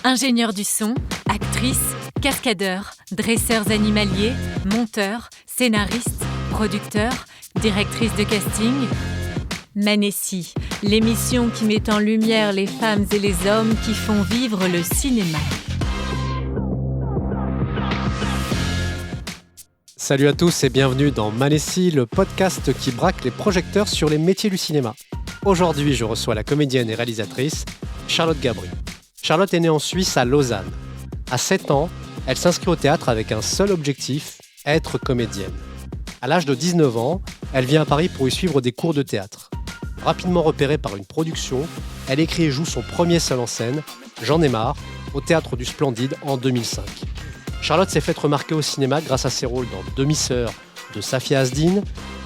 Ingénieurs du son, actrices, cascadeurs, dresseurs animaliers, monteurs, scénaristes, producteurs, directrices de casting. Manessi, l'émission qui met en lumière les femmes et les hommes qui font vivre le cinéma. Salut à tous et bienvenue dans Manessi, le podcast qui braque les projecteurs sur les métiers du cinéma. Aujourd'hui, je reçois la comédienne et réalisatrice Charlotte Gabri. Charlotte est née en Suisse à Lausanne. À 7 ans, elle s'inscrit au théâtre avec un seul objectif, être comédienne. À l'âge de 19 ans, elle vient à Paris pour y suivre des cours de théâtre. Rapidement repérée par une production, elle écrit et joue son premier seul en scène, J'en ai marre, au Théâtre du Splendide en 2005. Charlotte s'est faite remarquer au cinéma grâce à ses rôles dans Demi-sœur de Safia Asdin,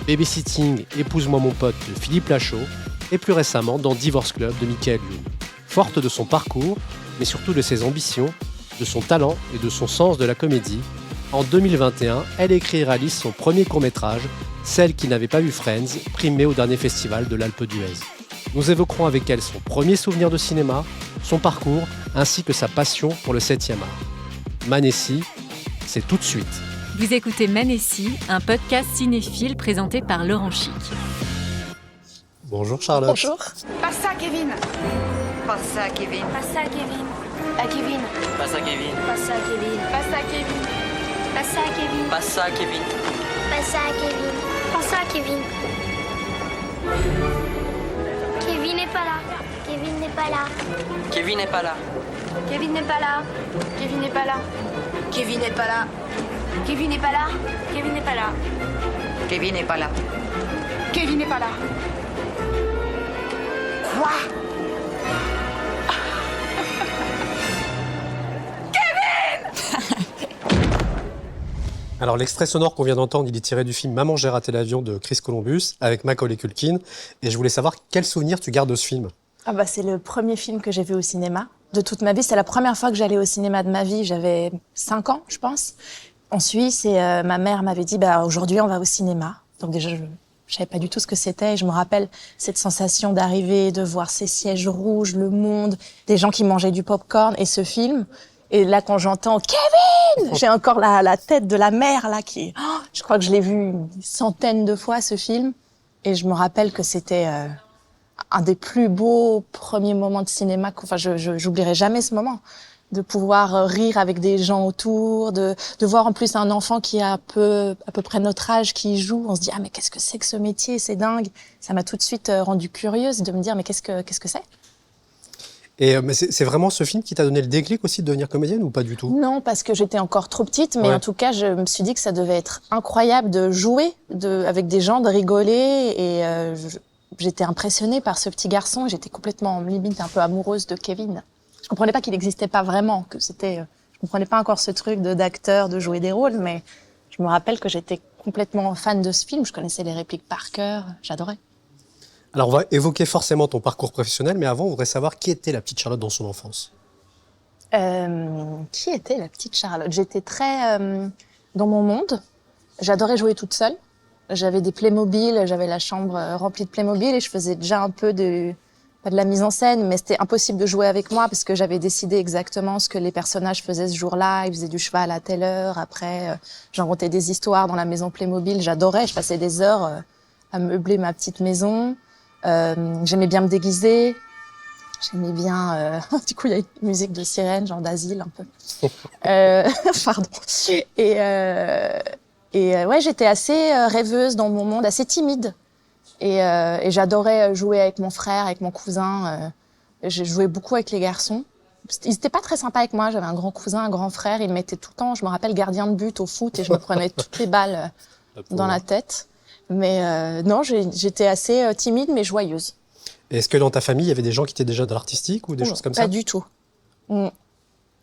Babysitting, Épouse-moi mon pote de Philippe Lachaud et plus récemment dans Divorce Club de Michael Youn. Forte de son parcours, mais surtout de ses ambitions, de son talent et de son sens de la comédie, en 2021, elle écrit et réalise son premier court-métrage, Celle qui n'avait pas vu Friends, primé au dernier festival de l'Alpe d'Huez. Nous évoquerons avec elle son premier souvenir de cinéma, son parcours, ainsi que sa passion pour le 7e art. Manessi, c'est tout de suite. Vous écoutez Manessi, un podcast cinéphile présenté par Laurent Chic. Bonjour Charlotte. Bonjour. Passe ça, Kevin. Passe ça, Kevin. Passe ça, Kevin. À Kevin. Passe à Kevin. Passe ça, Kevin. Passe ça, Kevin. Passe ça, Kevin. Passe ça, Kevin. Passe ça, Kevin. Passe ça, Kevin. Kevin n'est pas là. Kevin n'est pas là. Kevin n'est pas là. Kevin n'est pas là. Kevin n'est pas là. Kevin n'est pas là. Kevin n'est pas là. Kevin n'est pas là. Kevin n'est pas là. Kevin n'est pas là. Quoi? Alors l'extrait sonore qu'on vient d'entendre, il est tiré du film Maman j'ai raté l'avion de Chris Columbus avec Macaulay Culkin. Et je voulais savoir quel souvenir tu gardes de ce film. C'est le premier film que j'ai vu au cinéma de toute ma vie. C'est la première fois que j'allais au cinéma de ma vie. J'avais 5 ans, je pense, en Suisse. Et ma mère m'avait dit, aujourd'hui, on va au cinéma. Donc déjà, je savais pas du tout ce que c'était. Et je me rappelle cette sensation d'arriver, de voir ces sièges rouges, le monde, des gens qui mangeaient du popcorn et ce film. Et là, quand j'entends « Kevin !» j'ai encore la tête de la mère, là, qui... je crois que je l'ai vu une centaine de fois, ce film. Et je me rappelle que c'était un des plus beaux premiers moments de cinéma. J'oublierai jamais ce moment. De pouvoir rire avec des gens autour, de voir en plus un enfant qui a à peu près notre âge qui joue. On se dit « Ah, mais qu'est-ce que c'est que ce métier? C'est dingue !» Ça m'a tout de suite rendue curieuse de me dire « Mais qu'est-ce que c'est ?» Et mais c'est vraiment ce film qui t'a donné le déclic aussi de devenir comédienne ou pas du tout? Non, parce que j'étais encore trop petite, mais en tout cas, je me suis dit que ça devait être incroyable de jouer avec des gens, de rigoler. Et j'étais impressionnée par ce petit garçon. J'étais complètement, limite, un peu amoureuse de Kevin. Je comprenais pas qu'il n'existait pas vraiment, que c'était... Je comprenais pas encore ce truc d'acteur, de jouer des rôles, mais je me rappelle que j'étais complètement fan de ce film. Je connaissais les répliques par cœur. J'adorais. Alors, on va évoquer forcément ton parcours professionnel, mais avant, on voudrait savoir qui était la petite Charlotte dans son enfance. Qui était la petite Charlotte? J'étais très dans mon monde. J'adorais jouer toute seule. J'avais des Playmobil, j'avais la chambre remplie de Playmobil et je faisais déjà un peu pas de la mise en scène, mais c'était impossible de jouer avec moi parce que j'avais décidé exactement ce que les personnages faisaient ce jour-là. Ils faisaient du cheval à telle heure. Après, j'inventais des histoires dans la maison Playmobil. J'adorais. Je passais des heures à meubler ma petite maison. J'aimais bien me déguiser, j'aimais bien... du coup, il y a une musique de sirène, genre d'asile, un peu. Pardon. Ouais, j'étais assez rêveuse dans mon monde, assez timide. Et j'adorais jouer avec mon frère, avec mon cousin. J'ai joué beaucoup avec les garçons. Ils étaient pas très sympas avec moi. J'avais un grand cousin, un grand frère. Il m'était tout le temps, je me rappelle, gardien de but au foot et je me prenais toutes les balles dans la tête. Mais non, j'étais assez timide mais joyeuse. Est-ce que dans ta famille, il y avait des gens qui étaient déjà dans l'artistique ou des choses comme ça? Pas du tout.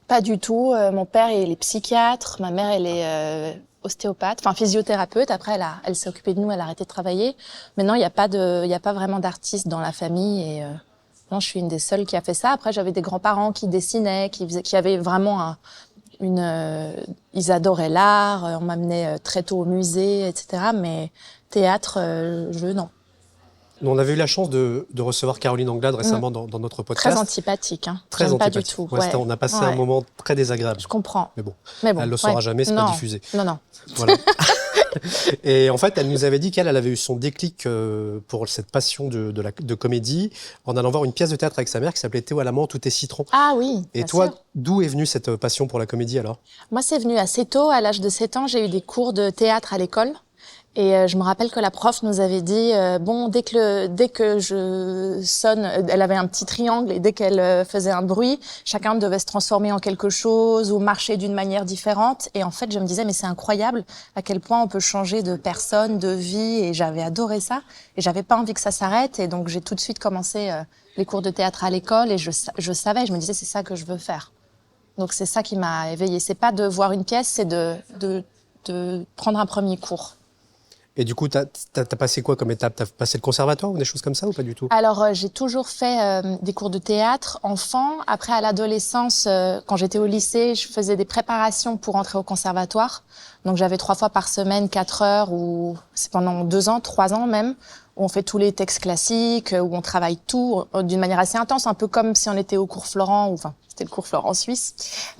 Pas du tout. Mon père, il est psychiatre. Ma mère, elle est ostéopathe, enfin physiothérapeute. Après, elle s'est occupée de nous, elle a arrêté de travailler. Mais non, il y a pas vraiment d'artistes dans la famille. Et non, je suis une des seules qui a fait ça. Après, j'avais des grands-parents qui dessinaient, qui avaient vraiment ils adoraient l'art. On m'amenait très tôt au musée, etc. Mais théâtre, non. On avait eu la chance de recevoir Caroline Anglade récemment dans notre podcast. Très antipathique. Très J'aime antipathique. pas du tout. Ouais, on a passé un moment très désagréable. Je comprends. Mais bon, elle ne le saura jamais, c'est pas diffusé. Non. Voilà. Et en fait, elle nous avait dit qu'elle avait eu son déclic pour cette passion de comédie en allant voir une pièce de théâtre avec sa mère qui s'appelait Théo à la menthe, tout est citron. Ah oui. Et toi, d'où est venue cette passion pour la comédie alors ? Moi, c'est venu assez tôt. À l'âge de 7 ans, j'ai eu des cours de théâtre à l'école. Et je me rappelle que la prof nous avait dit dès que je sonne, elle avait un petit triangle et dès qu'elle faisait un bruit, chacun devait se transformer en quelque chose ou marcher d'une manière différente. Et en fait, je me disais mais c'est incroyable à quel point on peut changer de personne, de vie. Et j'avais adoré ça. Et j'avais pas envie que ça s'arrête. Et donc j'ai tout de suite commencé les cours de théâtre à l'école. Et je savais, je me disais c'est ça que je veux faire. Donc c'est ça qui m'a éveillée. C'est pas de voir une pièce, c'est de prendre un premier cours. Et du coup, t'as passé quoi comme étape ? T'as passé le conservatoire ou des choses comme ça ou pas du tout ? Alors, j'ai toujours fait des cours de théâtre enfant. Après, à l'adolescence, quand j'étais au lycée, je faisais des préparations pour entrer au conservatoire. Donc, j'avais 3 fois par semaine, 4 heures, ou c'est pendant 2 ans, 3 ans même, où on fait tous les textes classiques, où on travaille tout d'une manière assez intense, un peu comme si on était au cours Florent, ou enfin, c'était le cours Florent suisse,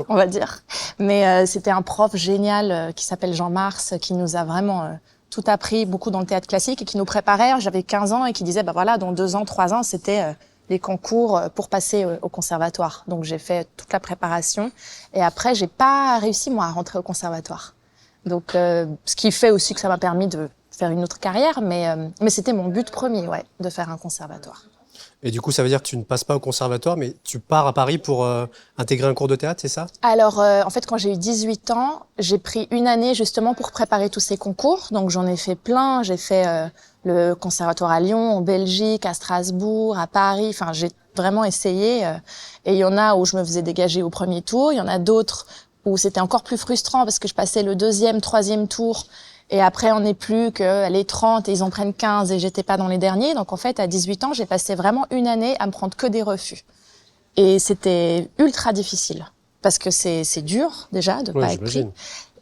on va dire. Mais c'était un prof génial qui s'appelle Jean Mars, qui nous a vraiment tout appris, beaucoup dans le théâtre classique, et qui nous préparait. J'avais 15 ans et qui disait, voilà, dans 2 ans, 3 ans, c'était les concours pour passer au conservatoire. Donc j'ai fait toute la préparation. Et après, j'ai pas réussi, moi, à rentrer au conservatoire. Donc, ce qui fait aussi que ça m'a permis de faire une autre carrière, mais c'était mon but premier, de faire un conservatoire. Et du coup, ça veut dire que tu ne passes pas au conservatoire, mais tu pars à Paris pour intégrer un cours de théâtre, c'est ça ? Alors, en fait, quand j'ai eu 18 ans, j'ai pris une année justement pour préparer tous ces concours. Donc, j'en ai fait plein. J'ai fait le conservatoire à Lyon, en Belgique, à Strasbourg, à Paris. Enfin, j'ai vraiment essayé. Et il y en a où je me faisais dégager au premier tour. Il y en a d'autres où c'était encore plus frustrant parce que je passais le 2e, 3e tour. Et après, on n'est plus que les 30 et ils en prennent 15 et j'étais pas dans les derniers. Donc, en fait, à 18 ans, j'ai passé vraiment une année à me prendre que des refus. Et c'était ultra difficile. Parce que c'est dur, déjà, de pas être pris.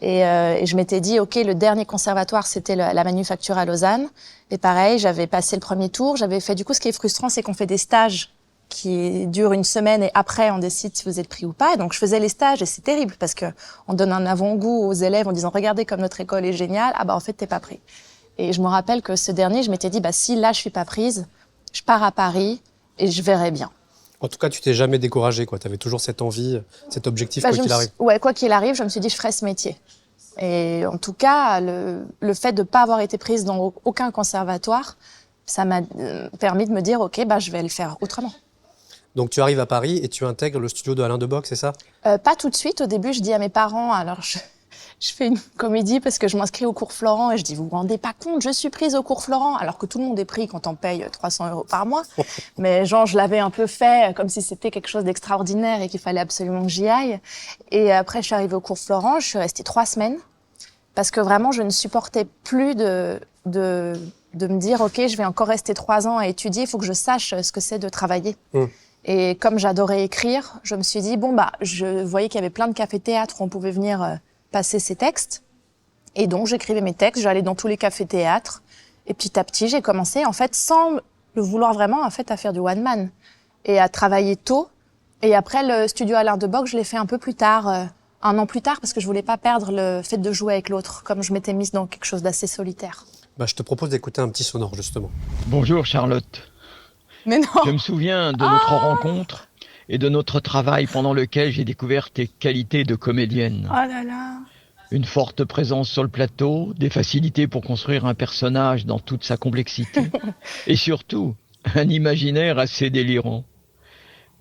Et je m'étais dit, OK, le dernier conservatoire, c'était la Manufacture à Lausanne. Et pareil, j'avais passé le premier tour. J'avais fait, du coup, ce qui est frustrant, c'est qu'on fait des stages qui durent une semaine et après, on décide si vous êtes pris ou pas. Et donc, je faisais les stages et c'est terrible parce que on donne un avant-goût aux élèves en disant, regardez comme notre école est géniale. Ah, en fait, t'es pas pris. Et je me rappelle que ce dernier, je m'étais dit, si là, je suis pas prise, je pars à Paris et je verrai bien. En tout cas, tu t'es jamais découragée, quoi. Tu avais toujours cette envie, cet objectif, quoi qu'il arrive. Ouais, quoi qu'il arrive, je me suis dit, je ferai ce métier. Et en tout cas, le fait de pas avoir été prise dans aucun conservatoire, ça m'a permis de me dire, OK, je vais le faire autrement. Donc, tu arrives à Paris et tu intègres le studio de Alain Debock, c'est ça ? Pas tout de suite. Au début, je dis à mes parents, alors je fais une comédie parce que je m'inscris au cours Florent et je dis, vous vous rendez pas compte, je suis prise au cours Florent, alors que tout le monde est pris quand on paye 300 € par mois. Mais je l'avais un peu fait comme si c'était quelque chose d'extraordinaire et qu'il fallait absolument que j'y aille. Et après, je suis arrivée au cours Florent, je suis restée 3 semaines parce que vraiment, je ne supportais plus de me dire, OK, je vais encore rester 3 ans à étudier, il faut que je sache ce que c'est de travailler. Et comme j'adorais écrire, je me suis dit, je voyais qu'il y avait plein de cafés-théâtres où on pouvait venir passer ses textes. Et donc, j'écrivais mes textes, j'allais dans tous les cafés-théâtres. Et petit à petit, j'ai commencé, en fait, sans le vouloir vraiment, en fait, à faire du one-man. Et à travailler tôt. Et après, le studio Alain Debock, je l'ai fait un peu plus tard, 1 an plus tard, parce que je voulais pas perdre le fait de jouer avec l'autre, comme je m'étais mise dans quelque chose d'assez solitaire. Je te propose d'écouter un petit sonore, justement. Bonjour, Charlotte. Mais non. Je me souviens de notre rencontre et de notre travail pendant lequel j'ai découvert tes qualités de comédienne. Oh là là. Une forte présence sur le plateau, des facilités pour construire un personnage dans toute sa complexité. Et surtout, un imaginaire assez délirant.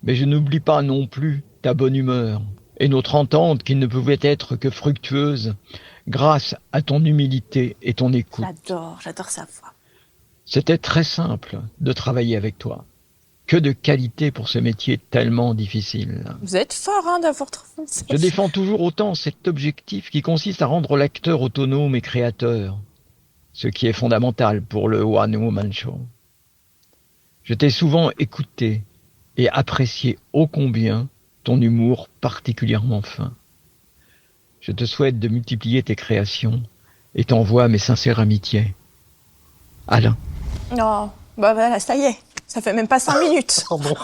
Mais je n'oublie pas non plus ta bonne humeur et notre entente qui ne pouvait être que fructueuse grâce à ton humilité et ton écoute. J'adore sa voix. C'était très simple de travailler avec toi. Que de qualité pour ce métier tellement difficile. Vous êtes fort d'avoir trouvé ça. Je défends toujours autant cet objectif qui consiste à rendre l'acteur autonome et créateur, ce qui est fondamental pour le one-woman show. Je t'ai souvent écouté et apprécié ô combien ton humour particulièrement fin. Je te souhaite de multiplier tes créations et t'envoie mes sincères amitiés. Alain. Oh, Bah voilà, ça y est. Ça fait même pas 5 minutes. Oh bon.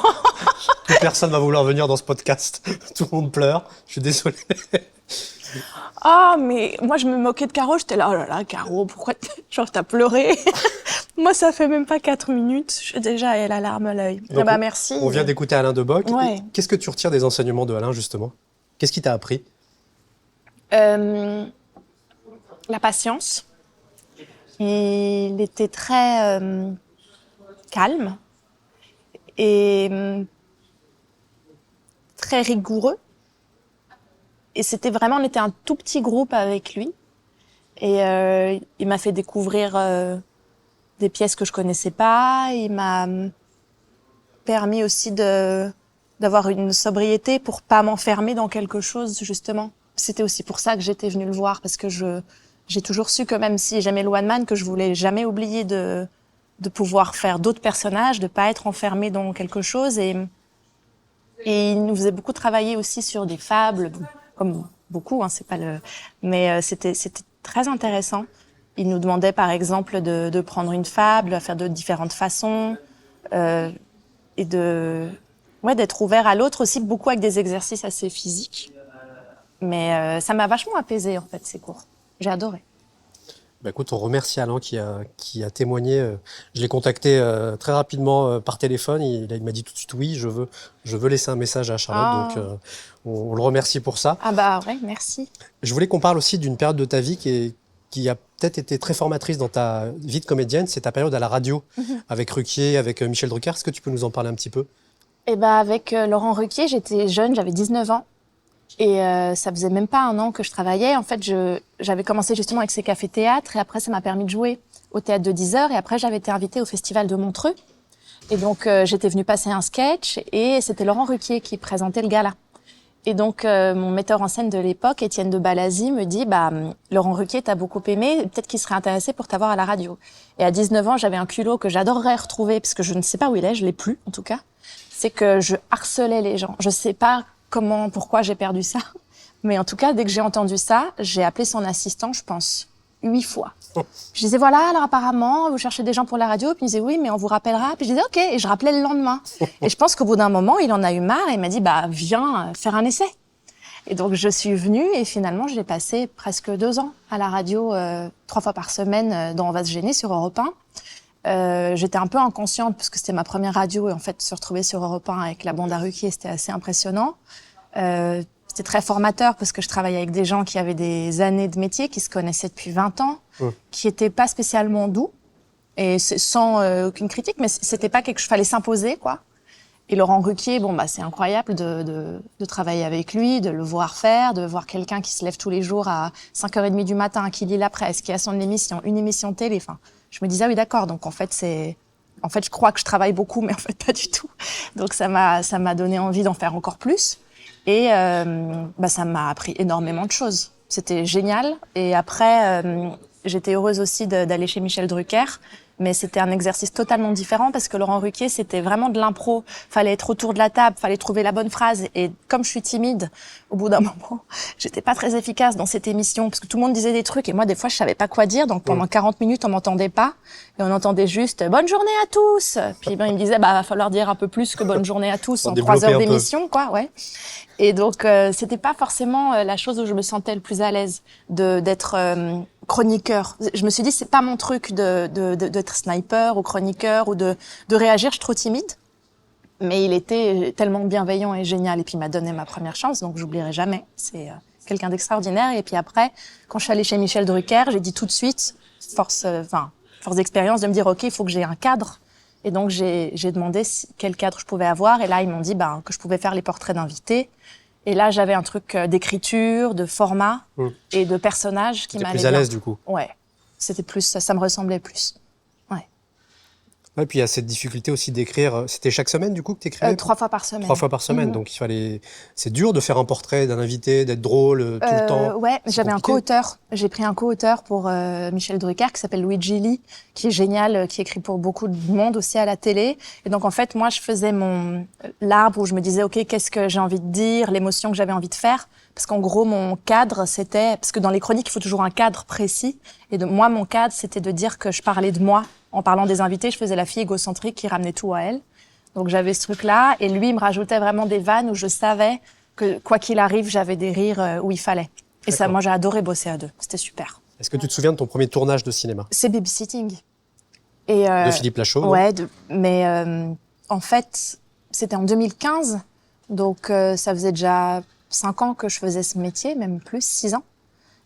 Plus personne va vouloir venir dans ce podcast. Tout le monde pleure. Je suis désolé. Ah, mais moi, je me moquais de Caro. J'étais là, oh là là, Caro, pourquoi t'as pleuré? Moi, ça fait même pas 4 minutes. Je suis déjà à la larme à l'œil. Donc, Merci. On vient d'écouter Alain Deboc. Ouais. Qu'est-ce que tu retires des enseignements de Alain, justement? Qu'est-ce qu'il t'a appris? La patience. Il était très calme et très rigoureux. Et c'était vraiment, on était un tout petit groupe avec lui. Et il m'a fait découvrir des pièces que je connaissais pas. Il m'a permis aussi d'avoir une sobriété pour pas m'enfermer dans quelque chose, justement. C'était aussi pour ça que j'étais venue le voir, parce que j'ai toujours su que même si j'aimais le one man, que je voulais jamais oublier de pouvoir faire d'autres personnages, de pas être enfermée dans quelque chose. Et il nous faisait beaucoup travailler aussi sur des fables, comme beaucoup, hein, c'est pas le, mais c'était très intéressant. Il nous demandait par exemple de prendre une fable, de la faire de différentes façons, et d'être ouvert à l'autre aussi, beaucoup avec des exercices assez physiques. Mais ça m'a vachement apaisée en fait ces cours. J'ai adoré. Bah écoute, on remercie Alain qui a témoigné. Je l'ai contacté très rapidement par téléphone. Il m'a dit tout de suite oui, je veux laisser un message à Charlotte. Donc on le remercie pour ça. Ah bah ouais, merci. Je voulais qu'on parle aussi d'une période de ta vie qui a peut-être été très formatrice dans ta vie de comédienne. C'est ta période à la radio avec Ruquier, avec Michel Drucker. Est-ce que tu peux nous en parler un petit peu? Eh bah avec Laurent Ruquier, j'étais jeune, j'avais 19 ans. Et ça faisait même pas 1 an que je travaillais. En fait, j'avais commencé justement avec ces cafés-théâtres et après, ça m'a permis de jouer au théâtre de 10 heures. Et après, j'avais été invitée au Festival de Montreux. Et donc, j'étais venue passer un sketch et c'était Laurent Ruquier qui présentait le gala. Et donc, mon metteur en scène de l'époque, Étienne de Balazy, me dit « Laurent Ruquier t'a beaucoup aimé, peut-être qu'il serait intéressé pour t'avoir à la radio. » Et à 19 ans, j'avais un culot que j'adorerais retrouver, parce que je ne sais pas où il est, je l'ai plus en tout cas. C'est que je harcelais les gens. Je sais pas pourquoi j'ai perdu ça. Mais en tout cas, dès que j'ai entendu ça, j'ai appelé son assistant, je pense, 8 fois. Je disais, voilà, alors apparemment, vous cherchez des gens pour la radio. Puis il disait, oui, mais on vous rappellera. Puis je disais, OK. Et je rappelais le lendemain. Et je pense qu'au bout d'un moment, il en a eu marre et il m'a dit, viens faire un essai. Et donc, je suis venue et finalement, j'ai passé presque 2 ans à la radio, 3 fois par semaine dans On va se gêner sur Europe 1. J'étais un peu inconsciente parce que c'était ma première radio et en fait se retrouver sur Europe 1 avec la bande à Ruquier, c'était assez impressionnant. C'était très formateur parce que je travaillais avec des gens qui avaient des années de métier, qui se connaissaient depuis 20 ans, qui étaient pas spécialement doux et sans aucune critique, mais c'était pas quelque chose, fallait s'imposer quoi. Et Laurent Ruquier, c'est incroyable de travailler avec lui, de le voir faire, de voir quelqu'un qui se lève tous les jours à 5h30 du matin, qui lit la presse, qui a son émission, une émission télé. Enfin, je me disais, ah oui, d'accord. Donc, en fait, je crois que je travaille beaucoup, mais en fait, pas du tout. Donc, ça m'a donné envie d'en faire encore plus. Et, ça m'a appris énormément de choses. C'était génial. Et après, j'étais heureuse aussi d'aller chez Michel Drucker. Mais c'était un exercice totalement différent parce que Laurent Ruquier, c'était vraiment de l'impro. Fallait être autour de la table, fallait trouver la bonne phrase. Et comme je suis timide, au bout d'un moment, j'étais pas très efficace dans cette émission parce que tout le monde disait des trucs et moi, des fois, je savais pas quoi dire. Donc pendant 40 minutes, on m'entendait pas et on entendait juste « Bonne journée à tous !» Puis il me disait « va falloir dire un peu plus que bonne journée à tous en 3 heures d'émission, quoi, ouais. » Et donc, c'était pas forcément la chose où je me sentais le plus à l'aise d'être chroniqueur. Je me suis dit, c'est pas mon truc d'être sniper ou chroniqueur ou de réagir, je suis trop timide. Mais il était tellement bienveillant et génial. Et puis, il m'a donné ma première chance, donc j'oublierai jamais. C'est quelqu'un d'extraordinaire. Et puis après, quand je suis allée chez Michel Drucker, j'ai dit tout de suite, force d'expérience, de me dire, OK, il faut que j'ai un cadre. Et donc, j'ai demandé quel cadre je pouvais avoir. Et là, ils m'ont dit que je pouvais faire les portraits d'invités. Et là, j'avais un truc d'écriture, de format et de personnages qui m'allaient bien. Plus à l'aise, du coup. Ouais. C'était plus, ça me ressemblait plus. Ouais. Et puis, il y a cette difficulté aussi d'écrire. C'était chaque semaine, du coup, que tu écrivais 3 fois par semaine. 3 fois par semaine. Donc, c'est dur de faire un portrait d'un invité, d'être drôle tout le temps. Ouais, j'avais un co-auteur. J'ai pris un co-auteur pour Michel Drucker qui s'appelle Luigi Lee, qui est génial, qui écrit pour beaucoup de monde aussi à la télé. Et donc, en fait, moi, je faisais l'arbre où je me disais, OK, qu'est-ce que j'ai envie de dire, l'émotion que j'avais envie de faire. Parce qu'en gros, mon cadre, parce que dans les chroniques, il faut toujours un cadre précis. Et moi, mon cadre, c'était de dire que je parlais de moi En parlant des invités, je faisais la fille égocentrique qui ramenait tout à elle. Donc j'avais ce truc-là, et lui, il me rajoutait vraiment des vannes où je savais que quoi qu'il arrive, j'avais des rires où il fallait. Et ça, moi, j'ai adoré bosser à deux. C'était super. Est-ce que tu te souviens de ton premier tournage de cinéma ? C'est Babysitting. Et de Philippe Lachaud. Ouais, mais en fait, c'était en 2015, donc ça faisait déjà 5 ans que je faisais ce métier, même plus, 6 ans.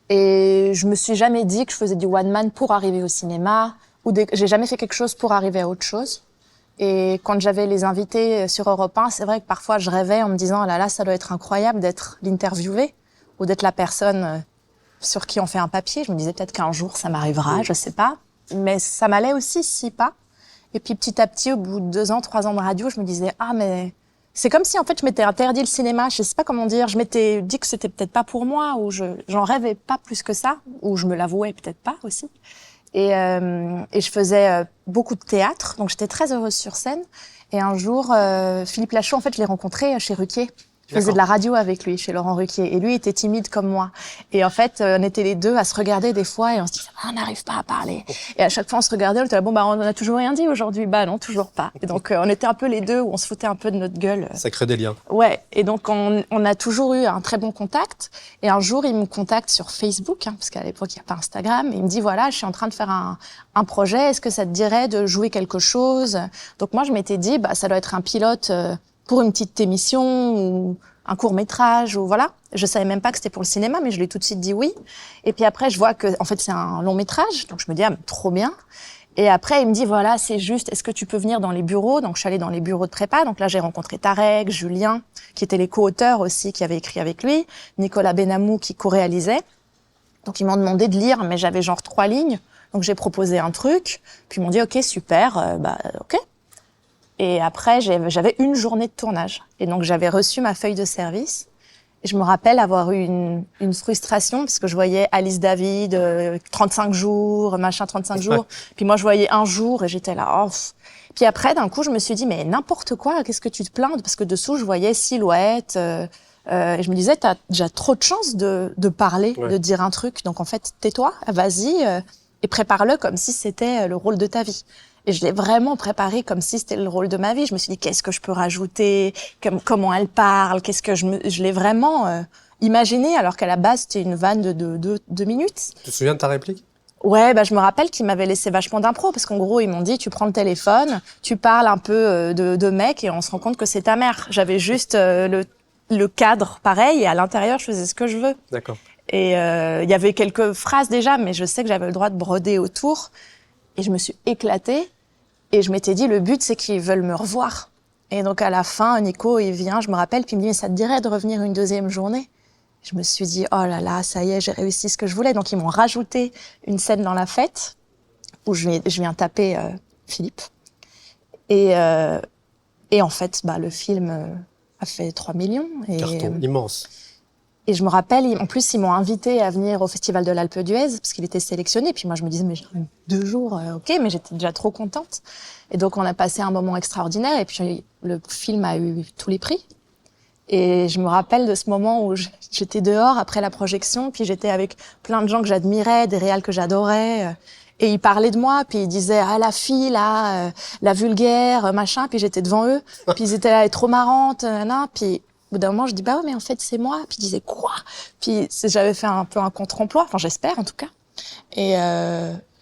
Et je me suis jamais dit que je faisais du one man pour arriver au cinéma, j'ai jamais fait quelque chose pour arriver à autre chose. Et quand j'avais les invités sur Europe 1, c'est vrai que parfois je rêvais en me disant, là, ça doit être incroyable d'être l'interviewé ou d'être la personne sur qui on fait un papier. Je me disais peut-être qu'un jour ça m'arrivera, je sais pas. Mais ça m'allait aussi, si pas. Et puis petit à petit, au bout de 2 ans, 3 ans de radio, je me disais, mais c'est comme si en fait je m'étais interdit le cinéma, je sais pas comment dire, je m'étais dit que c'était peut-être pas pour moi, ou j'en rêvais pas plus que ça, ou je me l'avouais peut-être pas aussi. Et je faisais beaucoup de théâtre, donc j'étais très heureuse sur scène. Et un jour, Philippe Lachaud, en fait, je l'ai rencontré chez Ruquier. Je faisais de la radio avec lui, chez Laurent Ruquier. Et lui était timide comme moi. Et en fait, on était les deux à se regarder des fois et on se disait, on n'arrive pas à parler. Et à chaque fois, on se regardait, on était là, on a toujours rien dit aujourd'hui. Non, toujours pas. Et donc, on était un peu les deux où on se foutait un peu de notre gueule. Ça crée des liens. Ouais. Et donc, on a toujours eu un très bon contact. Et un jour, il me contacte sur Facebook, parce qu'à l'époque, il n'y a pas Instagram. Et il me dit, voilà, je suis en train de faire un projet. Est-ce que ça te dirait de jouer quelque chose? Donc, moi, je m'étais dit, ça doit être un pilote, pour une petite émission ou un court-métrage ou voilà. Je savais même pas que c'était pour le cinéma, mais je lui ai tout de suite dit oui. Et puis après, je vois que en fait, c'est un long-métrage. Donc je me dis, trop bien. Et après, il me dit, voilà, c'est juste, est-ce que tu peux venir dans les bureaux? Donc je suis allée dans les bureaux de prépa. Donc là, j'ai rencontré Tarek, Julien, qui étaient les co-auteurs aussi, qui avaient écrit avec lui, Nicolas Benamou, qui co-réalisait. Donc ils m'ont demandé de lire, mais j'avais genre 3 lignes. Donc j'ai proposé un truc. Puis ils m'ont dit, ok, super, ok. Et après, j'avais une journée de tournage. Et donc, j'avais reçu ma feuille de service. Et je me rappelle avoir eu une frustration, parce que je voyais Alice David, 35 jours, 35 jours. Puis moi, je voyais 1 jour et j'étais là, Puis après, d'un coup, je me suis dit, mais n'importe quoi, qu'est-ce que tu te plains? Parce que dessous, je voyais silhouette. Et je me disais, t'as déjà trop de chance de parler, de dire un truc. Donc en fait, tais-toi, vas-y, et prépare-le comme si c'était le rôle de ta vie. Et je l'ai vraiment préparé comme si c'était le rôle de ma vie. Je me suis dit, qu'est-ce que je peux rajouter? Comment elle parle? Je l'ai vraiment imaginé, alors qu'à la base, c'était une vanne de 2 minutes. Tu te souviens de ta réplique? Ouais, je me rappelle qu'ils m'avaient laissé vachement d'impro, parce qu'en gros, ils m'ont dit, tu prends le téléphone, tu parles un peu de mec, et on se rend compte que c'est ta mère. J'avais juste le cadre pareil, et à l'intérieur, je faisais ce que je veux. D'accord. Et il y avait quelques phrases déjà, mais je sais que j'avais le droit de broder autour. Et je me suis éclatée. Et je m'étais dit, le but, c'est qu'ils veulent me revoir. Et donc, à la fin, Nico, il vient, je me rappelle, puis il me dit, mais ça te dirait de revenir une 2e journée? Je me suis dit, oh là là, ça y est, j'ai réussi ce que je voulais. Donc, ils m'ont rajouté une scène dans la fête, où je viens taper Philippe. Et en fait, le film a fait 3 millions. Et, carton immense. Et je me rappelle, en plus, ils m'ont invité à venir au Festival de l'Alpe d'Huez, parce qu'il était sélectionné. Puis moi, je me disais, mais j'ai 2 jours, ok, mais j'étais déjà trop contente. Et donc, on a passé un moment extraordinaire. Et puis, le film a eu tous les prix. Et je me rappelle de ce moment où j'étais dehors après la projection, puis j'étais avec plein de gens que j'admirais, des réals que j'adorais. Et ils parlaient de moi, puis ils disaient, ah, la fille, là, la vulgaire, machin. Puis j'étais devant eux. Puis ils étaient là, elle est trop marrante, puis... Au bout d'un moment, je dis, ouais, mais en fait, c'est moi. Puis ils disaient, quoi? Puis j'avais fait un peu un contre-emploi, enfin, j'espère, en tout cas. Et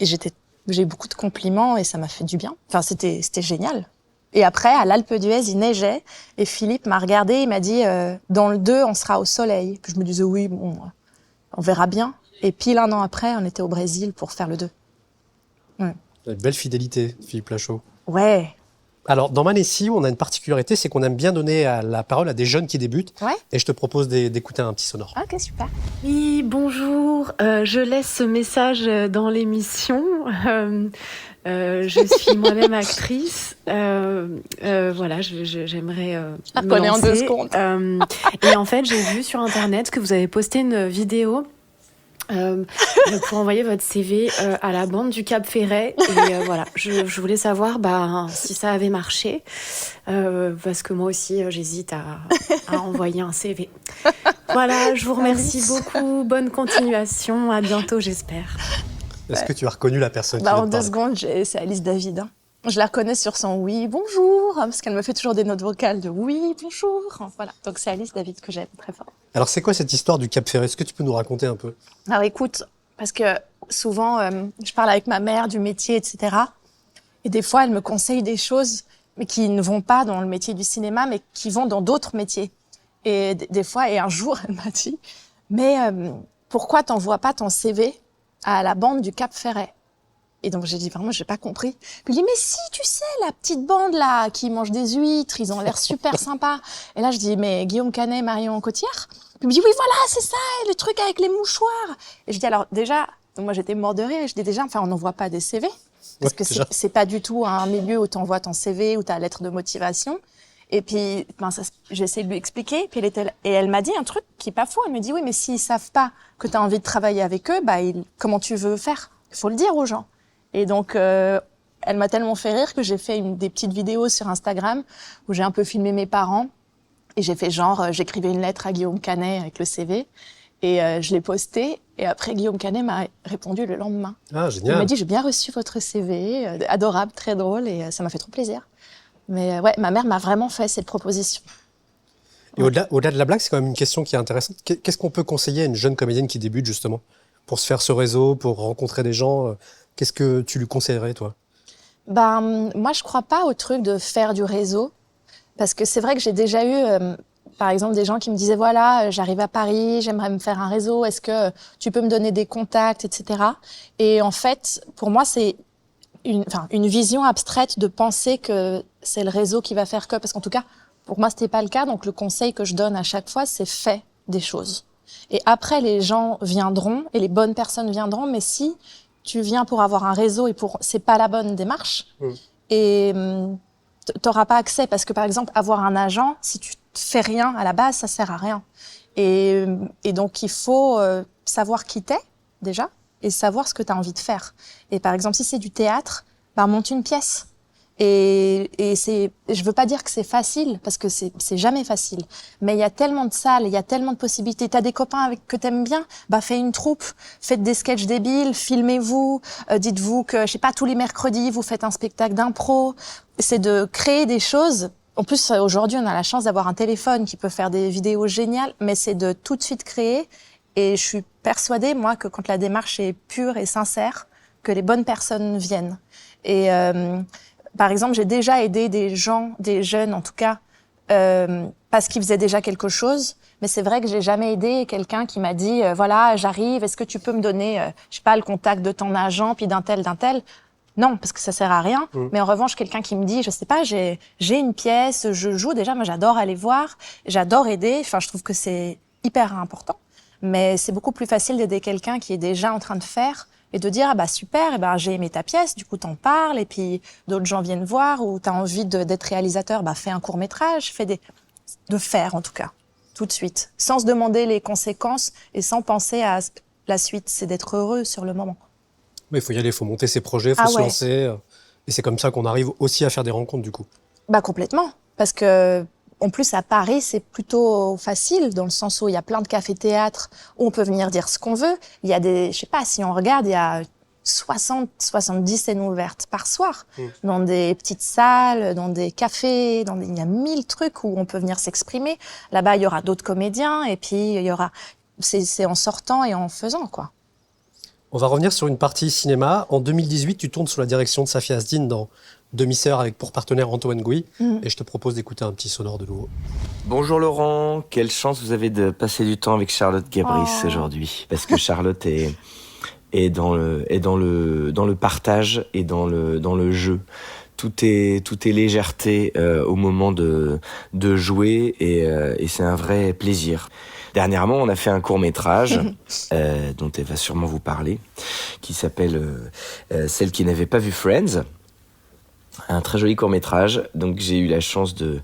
j'ai eu beaucoup de compliments et ça m'a fait du bien. Enfin, c'était génial. Et après, à l'Alpe d'Huez, il neigeait et Philippe m'a regardé, il m'a dit, dans le 2, on sera au soleil. Puis je me disais, oui, bon, on verra bien. Et pile 1 an après, on était au Brésil pour faire le 2. Ouais. Une belle fidélité, Philippe Lachaud. Ouais. Alors, dans Manessi, on a une particularité, c'est qu'on aime bien donner la parole à des jeunes qui débutent. Ouais. Et je te propose d'écouter un petit sonore. Ok, super. Oui, bonjour. Je laisse ce message dans l'émission. Je suis moi-même actrice. Voilà, j'aimerais me connais lancer. en 2 secondes. Et en fait, j'ai vu sur Internet que vous avez posté une vidéo pour envoyer votre CV à la bande du Cap Ferret. Et voilà, je voulais savoir si ça avait marché, parce que moi aussi, j'hésite à envoyer un CV. Voilà, je vous remercie beaucoup. Bonne continuation. À bientôt, j'espère. Est-ce que tu as reconnu la personne qui En vient de 2 parler? secondes, c'est Alice David. Hein. Je la reconnais sur son oui, bonjour, parce qu'elle me fait toujours des notes vocales de oui, bonjour. Voilà, donc c'est Alice David que j'aime très fort. Alors, c'est quoi cette histoire du Cap Ferret? Est-ce que tu peux nous raconter un peu? Alors écoute, parce que souvent, je parle avec ma mère du métier, etc. Et des fois, elle me conseille des choses mais qui ne vont pas dans le métier du cinéma, mais qui vont dans d'autres métiers. Et des fois, et un jour, elle m'a dit, mais pourquoi t'envoies pas ton CV à la bande du Cap Ferret? Et donc j'ai dit, vraiment, j'ai pas compris. Puis il dit, mais si, tu sais, la petite bande là, qui mange des huîtres, ils ont l'air super sympas. Et là, je dis, mais Guillaume Canet, Marion Cotillard? Puis il me dit, oui, voilà, c'est ça, le truc avec les mouchoirs. Et je dis, alors déjà, donc moi j'étais mort de rire, et je dis déjà, enfin, on n'envoie pas des CV. Parce que c'est pas du tout un milieu où t'envoies ton CV ou ta lettre de motivation. Et puis, j'ai essayé de lui expliquer. Puis elle m'a dit un truc qui est pas faux. Elle me dit, oui, mais s'ils savent pas que t'as envie de travailler avec eux, comment tu veux faire? Il faut le dire aux gens. Et donc, elle m'a tellement fait rire que j'ai fait des petites vidéos sur Instagram où j'ai un peu filmé mes parents. Et j'ai fait genre, j'écrivais une lettre à Guillaume Canet avec le CV. Et je l'ai posté. Et après, Guillaume Canet m'a répondu le lendemain. Ah, génial. Il m'a dit, j'ai bien reçu votre CV. Adorable, très drôle. Et ça m'a fait trop plaisir. Mais ouais, ma mère m'a vraiment fait cette proposition. Et au-delà de la blague, c'est quand même une question qui est intéressante. Qu'est-ce qu'on peut conseiller à une jeune comédienne qui débute, justement, pour se faire ce réseau, pour rencontrer des gens? Qu'est-ce que tu lui conseillerais, toi? Moi, je crois pas au truc de faire du réseau. Parce que c'est vrai que j'ai déjà eu, par exemple, des gens qui me disaient, voilà, j'arrive à Paris, j'aimerais me faire un réseau, est-ce que tu peux me donner des contacts, etc. Et en fait, pour moi, c'est une vision abstraite de penser que c'est le réseau qui va faire que, parce qu'en tout cas, pour moi, c'était pas le cas. Donc, le conseil que je donne à chaque fois, c'est fais des choses. Et après, les gens viendront et les bonnes personnes viendront. Mais si tu viens pour avoir un réseau et c'est pas la bonne démarche, et t'auras pas accès, parce que par exemple, avoir un agent, si tu fais rien à la base, ça sert à rien. Et donc, il faut savoir qui t'es déjà et savoir ce que tu as envie de faire. Et par exemple, si c'est du théâtre, monte une pièce. Et je veux pas dire que c'est facile, parce que c'est jamais facile. Mais il y a tellement de salles, il y a tellement de possibilités. T'as des copains que t'aimes bien, fais une troupe, faites des sketchs débiles, filmez-vous, dites-vous que, je sais pas, tous les mercredis, vous faites un spectacle d'impro. C'est de créer des choses. En plus, aujourd'hui, on a la chance d'avoir un téléphone qui peut faire des vidéos géniales, mais c'est de tout de suite créer. Et je suis persuadée, moi, que quand la démarche est pure et sincère, que les bonnes personnes viennent. Et par exemple, j'ai déjà aidé des gens, des jeunes en tout cas, parce qu'ils faisaient déjà quelque chose. Mais c'est vrai que j'ai jamais aidé quelqu'un qui m'a dit, voilà, j'arrive, est-ce que tu peux me donner, je sais pas, le contact de ton agent, puis d'un tel. Non, parce que ça sert à rien. Mais en revanche, quelqu'un qui me dit, je sais pas, j'ai une pièce, je joue déjà, moi j'adore aller voir, j'adore aider. Enfin, je trouve que c'est hyper important. Mais c'est beaucoup plus facile d'aider quelqu'un qui est déjà en train de faire et de dire, super, j'ai aimé ta pièce, du coup t'en parles, et puis d'autres gens viennent voir, ou t'as envie d'être réalisateur, fais un court-métrage, de faire en tout cas, tout de suite, sans se demander les conséquences et sans penser à la suite, c'est d'être heureux sur le moment. Mais il faut y aller, il faut monter ses projets, il faut se lancer, et c'est comme ça qu'on arrive aussi à faire des rencontres du coup. Complètement, parce que en plus, à Paris, c'est plutôt facile, dans le sens où il y a plein de cafés-théâtres où on peut venir dire ce qu'on veut. Il y a je sais pas, si on regarde, il y a 70 scènes ouvertes par soir, dans des petites salles, dans des cafés, il y a 1000 trucs où on peut venir s'exprimer. Là-bas, il y aura d'autres comédiens, et puis c'est en sortant et en faisant, quoi. On va revenir sur une partie cinéma. En 2018, tu tournes sous la direction de Safi Asdine dans Demi-sœur avec pour partenaire Antoine Gouy. Et je te propose d'écouter un petit sonore de nouveau. Bonjour Laurent, quelle chance vous avez de passer du temps avec Charlotte Gabris aujourd'hui. Parce que Charlotte est dans le partage et dans le jeu. Tout est légèreté au moment de jouer et c'est un vrai plaisir. Dernièrement, on a fait un court-métrage dont elle va sûrement vous parler, qui s'appelle Celle qui n'avait pas vu Friends. Un très joli court-métrage. Donc j'ai eu la chance de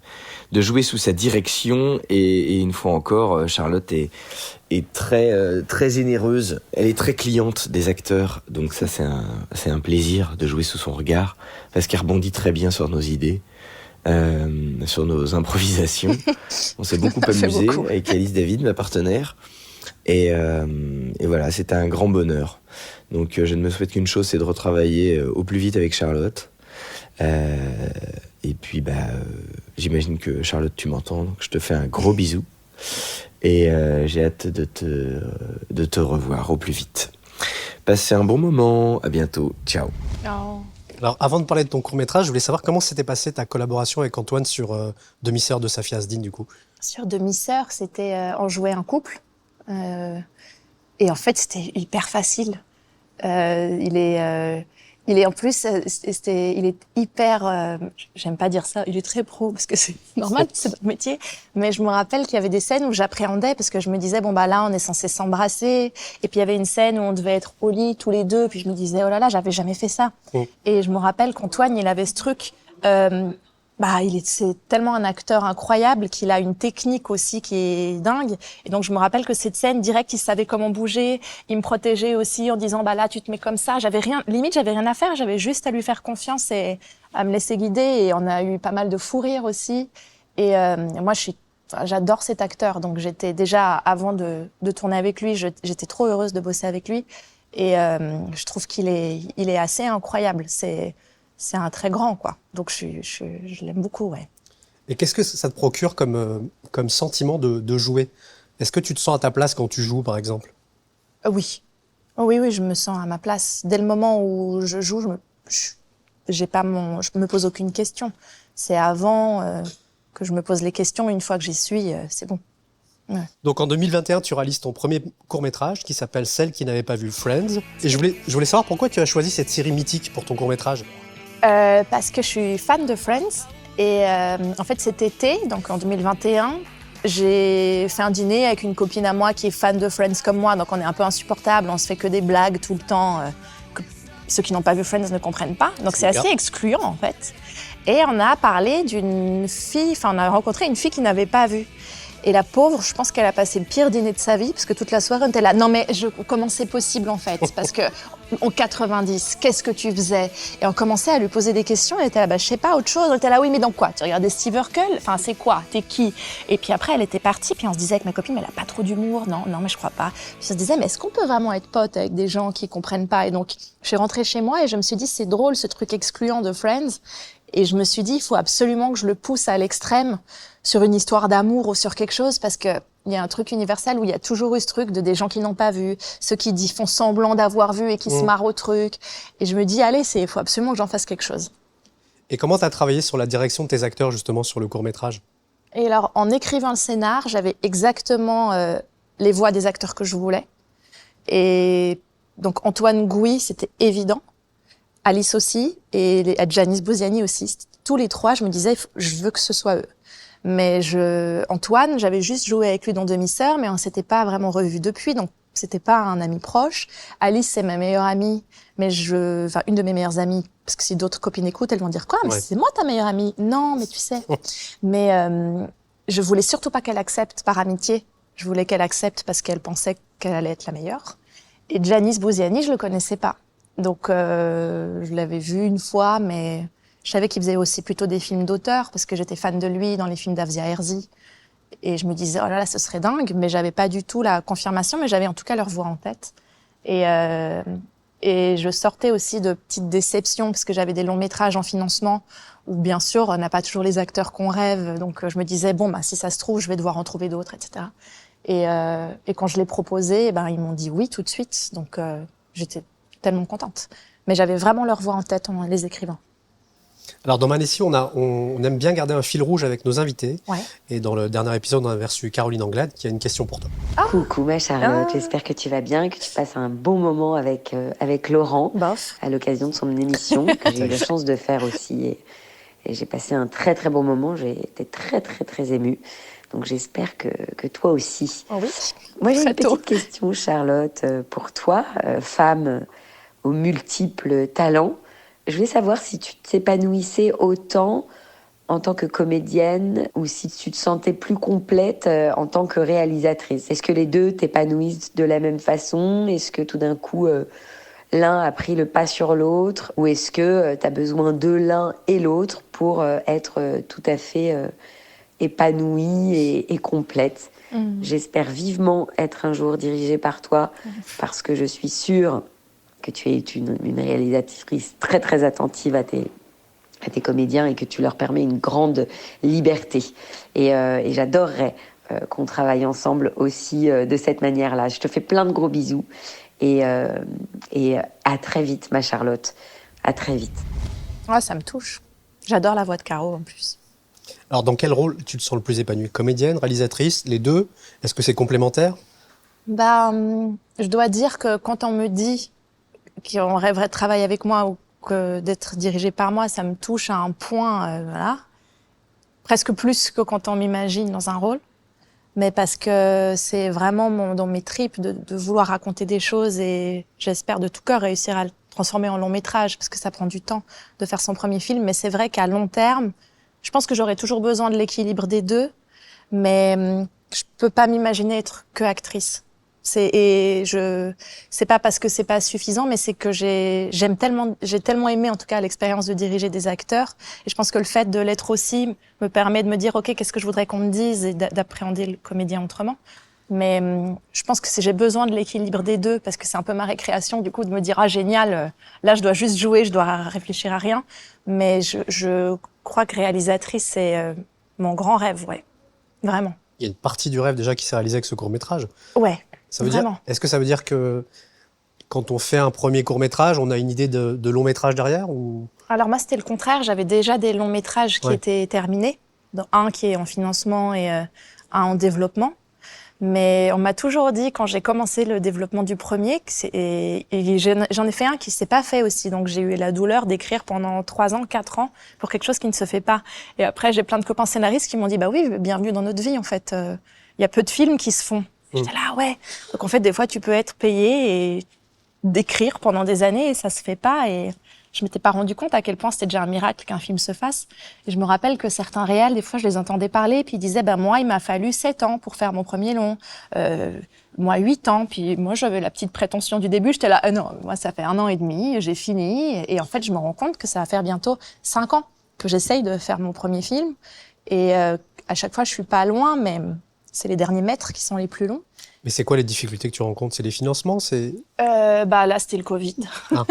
jouer sous sa direction et une fois encore, Charlotte est très généreuse. Elle est très cliente des acteurs. Donc ça, c'est un plaisir de jouer sous son regard parce qu'elle rebondit très bien sur nos idées. Sur nos improvisations. On s'est beaucoup amusé avec Alice David, ma partenaire. Et voilà, c'était un grand bonheur. Donc je ne me souhaite qu'une chose, c'est de retravailler au plus vite avec Charlotte. Et puis j'imagine que Charlotte, tu m'entends, donc je te fais un gros bisou. Et j'ai hâte de te revoir au plus vite. Passez un bon moment, à bientôt, ciao. Oh. Alors, avant de parler de ton court-métrage, je voulais savoir comment s'était passée ta collaboration avec Antoine sur Demi-sœur de Safia Asdin, du coup. Sur Demi-sœur, on jouait un couple. Et en fait, c'était hyper facile. Il est en plus, il est hyper, j'aime pas dire ça, il est très pro parce que c'est normal, c'est notre métier. Mais je me rappelle qu'il y avait des scènes où j'appréhendais parce que je me disais, bon bah là, on est censé s'embrasser. Et puis il y avait une scène où on devait être au lit tous les deux. Puis je me disais, oh là là, j'avais jamais fait ça. Et je me rappelle qu'Antoine, il avait ce truc, c'est tellement un acteur incroyable qu'il a une technique aussi qui est dingue. Et donc, je me rappelle que cette scène, direct, il savait comment bouger. Il me protégeait aussi en disant, là, tu te mets comme ça. J'avais rien à faire. J'avais juste à lui faire confiance et à me laisser guider. Et on a eu pas mal de fou rire aussi. Et moi, j'adore cet acteur. Donc, j'étais déjà, avant de tourner avec lui, j'étais trop heureuse de bosser avec lui. Et je trouve qu'il est assez incroyable. C'est un très grand, quoi. Donc, je l'aime beaucoup, ouais. Et qu'est-ce que ça te procure comme sentiment de jouer ? Est-ce que tu te sens à ta place quand tu joues, par exemple ? Oui. Oui, je me sens à ma place. Dès le moment où je joue, je me pose aucune question. C'est avant que je me pose les questions. Une fois que j'y suis, c'est bon. Ouais. Donc, en 2021, tu réalises ton premier court-métrage qui s'appelle « Celle qui n'avait pas vu Friends ». Et je voulais savoir pourquoi tu as choisi cette série mythique pour ton court-métrage. Parce que je suis fan de Friends et en fait cet été, donc en 2021, j'ai fait un dîner avec une copine à moi qui est fan de Friends comme moi, donc on est un peu insupportable, on se fait que des blagues tout le temps que ceux qui n'ont pas vu Friends ne comprennent pas, donc c'est assez excluant en fait. Et on a parlé on a rencontré une fille qui n'avait pas vu. Et la pauvre, je pense qu'elle a passé le pire dîner de sa vie, parce que toute la soirée, on était là. Non, mais comment c'est possible, en fait ? Parce que, en 90, qu'est-ce que tu faisais ? Et on commençait à lui poser des questions. Elle était là, je sais pas, autre chose. On était là, oui, mais donc quoi ? Tu regardais Steve Urkel ? Enfin, c'est quoi ? T'es qui ? Et puis après, elle était partie, puis on se disait avec ma copine, mais elle a pas trop d'humour. Non, mais je crois pas. Puis on se disait, mais est-ce qu'on peut vraiment être pote avec des gens qui comprennent pas ? Et donc, je suis rentrée chez moi et je me suis dit, c'est drôle, ce truc excluant de Friends. Et je me suis dit, il faut absolument que je le pousse à l'extrême sur une histoire d'amour ou sur quelque chose, parce que il y a un truc universel où il y a toujours eu ce truc de des gens qui n'ont pas vu, ceux qui font semblant d'avoir vu et qui se marrent au truc. Et je me dis, allez, il faut absolument que j'en fasse quelque chose. Et comment tu as travaillé sur la direction de tes acteurs, justement, sur le court-métrage ? Et alors, en écrivant le scénar, j'avais exactement les voix des acteurs que je voulais. Et donc, Antoine Gouy, c'était évident. Alice aussi, et Janice Bosiani aussi. Tous les trois, je me disais, je veux que ce soit eux. Mais Antoine, j'avais juste joué avec lui dans Demi-sœur, mais on s'était pas vraiment revus depuis, donc c'était pas un ami proche. Alice, c'est ma meilleure amie, mais une de mes meilleures amies, parce que si d'autres copines écoutent, elles vont dire quoi ? Mais c'est moi ta meilleure amie. Non, mais tu sais. Mais je voulais surtout pas qu'elle accepte par amitié. Je voulais qu'elle accepte parce qu'elle pensait qu'elle allait être la meilleure. Et Janice Bosiani, je le connaissais pas. Donc, je l'avais vu une fois, mais je savais qu'il faisait aussi plutôt des films d'auteur, parce que j'étais fan de lui dans les films d'Afzia Herzi. Et je me disais, oh là là, ce serait dingue, mais j'avais pas du tout la confirmation, mais j'avais en tout cas leur voix en tête. Et je sortais aussi de petites déceptions, parce que j'avais des longs métrages en financement, où bien sûr, on n'a pas toujours les acteurs qu'on rêve. Donc, je me disais, si ça se trouve, je vais devoir en trouver d'autres, etc. Et quand je l'ai proposé, ils m'ont dit oui tout de suite. Donc, j'étais tellement contente. Mais j'avais vraiment leur voix en tête en les écrivant. Alors dans Manessi, on aime bien garder un fil rouge avec nos invités. Ouais. Et dans le dernier épisode, on a reçu Caroline Anglade qui a une question pour toi. Coucou ma Charlotte, j'espère que tu vas bien, que tu passes un bon moment avec Laurent à l'occasion de son émission que j'ai eu la chance de faire aussi. Et j'ai passé un très très bon moment, j'ai été très très très émue. Donc j'espère que toi aussi. Oh oui. Moi j'ai une petite question Charlotte pour toi, femme aux multiples talents. Je voulais savoir si tu t'épanouissais autant en tant que comédienne ou si tu te sentais plus complète en tant que réalisatrice. Est-ce que les deux t'épanouissent de la même façon ? Est-ce que tout d'un coup, l'un a pris le pas sur l'autre ? Ou est-ce que tu as besoin de l'un et l'autre pour être tout à fait épanouie et complète. J'espère vivement être un jour dirigée par toi, parce que je suis sûre que tu es une réalisatrice très très attentive à tes comédiens et que tu leur permets une grande liberté. Et j'adorerais qu'on travaille ensemble aussi de cette manière-là. Je te fais plein de gros bisous et à très vite, ma Charlotte. À très vite. Ouais, ça me touche. J'adore la voix de Caro en plus. Alors, dans quel rôle tu te sens le plus épanouie? Comédienne, réalisatrice, les deux? Est-ce que c'est complémentaire? Je dois dire que quand on me dit qu'on rêverait de travailler avec moi ou que d'être dirigé par moi, ça me touche à un point, voilà. Presque plus que quand on m'imagine dans un rôle. Mais parce que c'est vraiment dans mes tripes de vouloir raconter des choses et j'espère de tout cœur réussir à le transformer en long métrage parce que ça prend du temps de faire son premier film. Mais c'est vrai qu'à long terme, je pense que j'aurai toujours besoin de l'équilibre des deux, mais je peux pas m'imaginer être que actrice. C'est pas parce que c'est pas suffisant, mais c'est que j'ai tellement aimé en tout cas l'expérience de diriger des acteurs, et je pense que le fait de l'être aussi me permet de me dire ok, qu'est-ce que je voudrais qu'on me dise et d'appréhender le comédien autrement. Mais je pense que j'ai besoin de l'équilibre des deux parce que c'est un peu ma récréation du coup de me dire ah génial, là je dois juste jouer, je dois réfléchir à rien. Mais je crois que réalisatrice c'est mon grand rêve, ouais, vraiment. Il y a une partie du rêve déjà qui s'est réalisée avec ce court-métrage. Ouais. Est-ce que ça veut dire que quand on fait un premier court-métrage, on a une idée de long-métrage derrière ou... Alors moi, c'était le contraire. J'avais déjà des longs-métrages qui étaient terminés, dont un qui est en financement et un en développement. Mais on m'a toujours dit, quand j'ai commencé le développement du premier, j'en ai fait un qui s'est pas fait aussi. Donc j'ai eu la douleur d'écrire pendant 3 ans, 4 ans pour quelque chose qui ne se fait pas. Et après, j'ai plein de copains scénaristes qui m'ont dit, bah oui, bienvenue dans notre vie, en fait. Il y a peu de films qui se font. J'étais là, ouais. Donc en fait, des fois, tu peux être payé et d'écrire pendant des années et ça se fait pas. Et je m'étais pas rendu compte à quel point c'était déjà un miracle qu'un film se fasse. Et je me rappelle que certains réals, des fois, je les entendais parler, puis ils disaient, moi, il m'a fallu 7 ans pour faire mon premier long. Moi, 8 ans. Puis moi, j'avais la petite prétention du début. J'étais là, non, moi, ça fait 1 an et demi, j'ai fini. Et en fait, je me rends compte que ça va faire bientôt 5 ans que j'essaye de faire mon premier film. Et à chaque fois, je suis pas loin, mais c'est les derniers mètres qui sont les plus longs. Mais c'est quoi les difficultés que tu rencontres? C'est les financements? Là, c'était le Covid. Ah.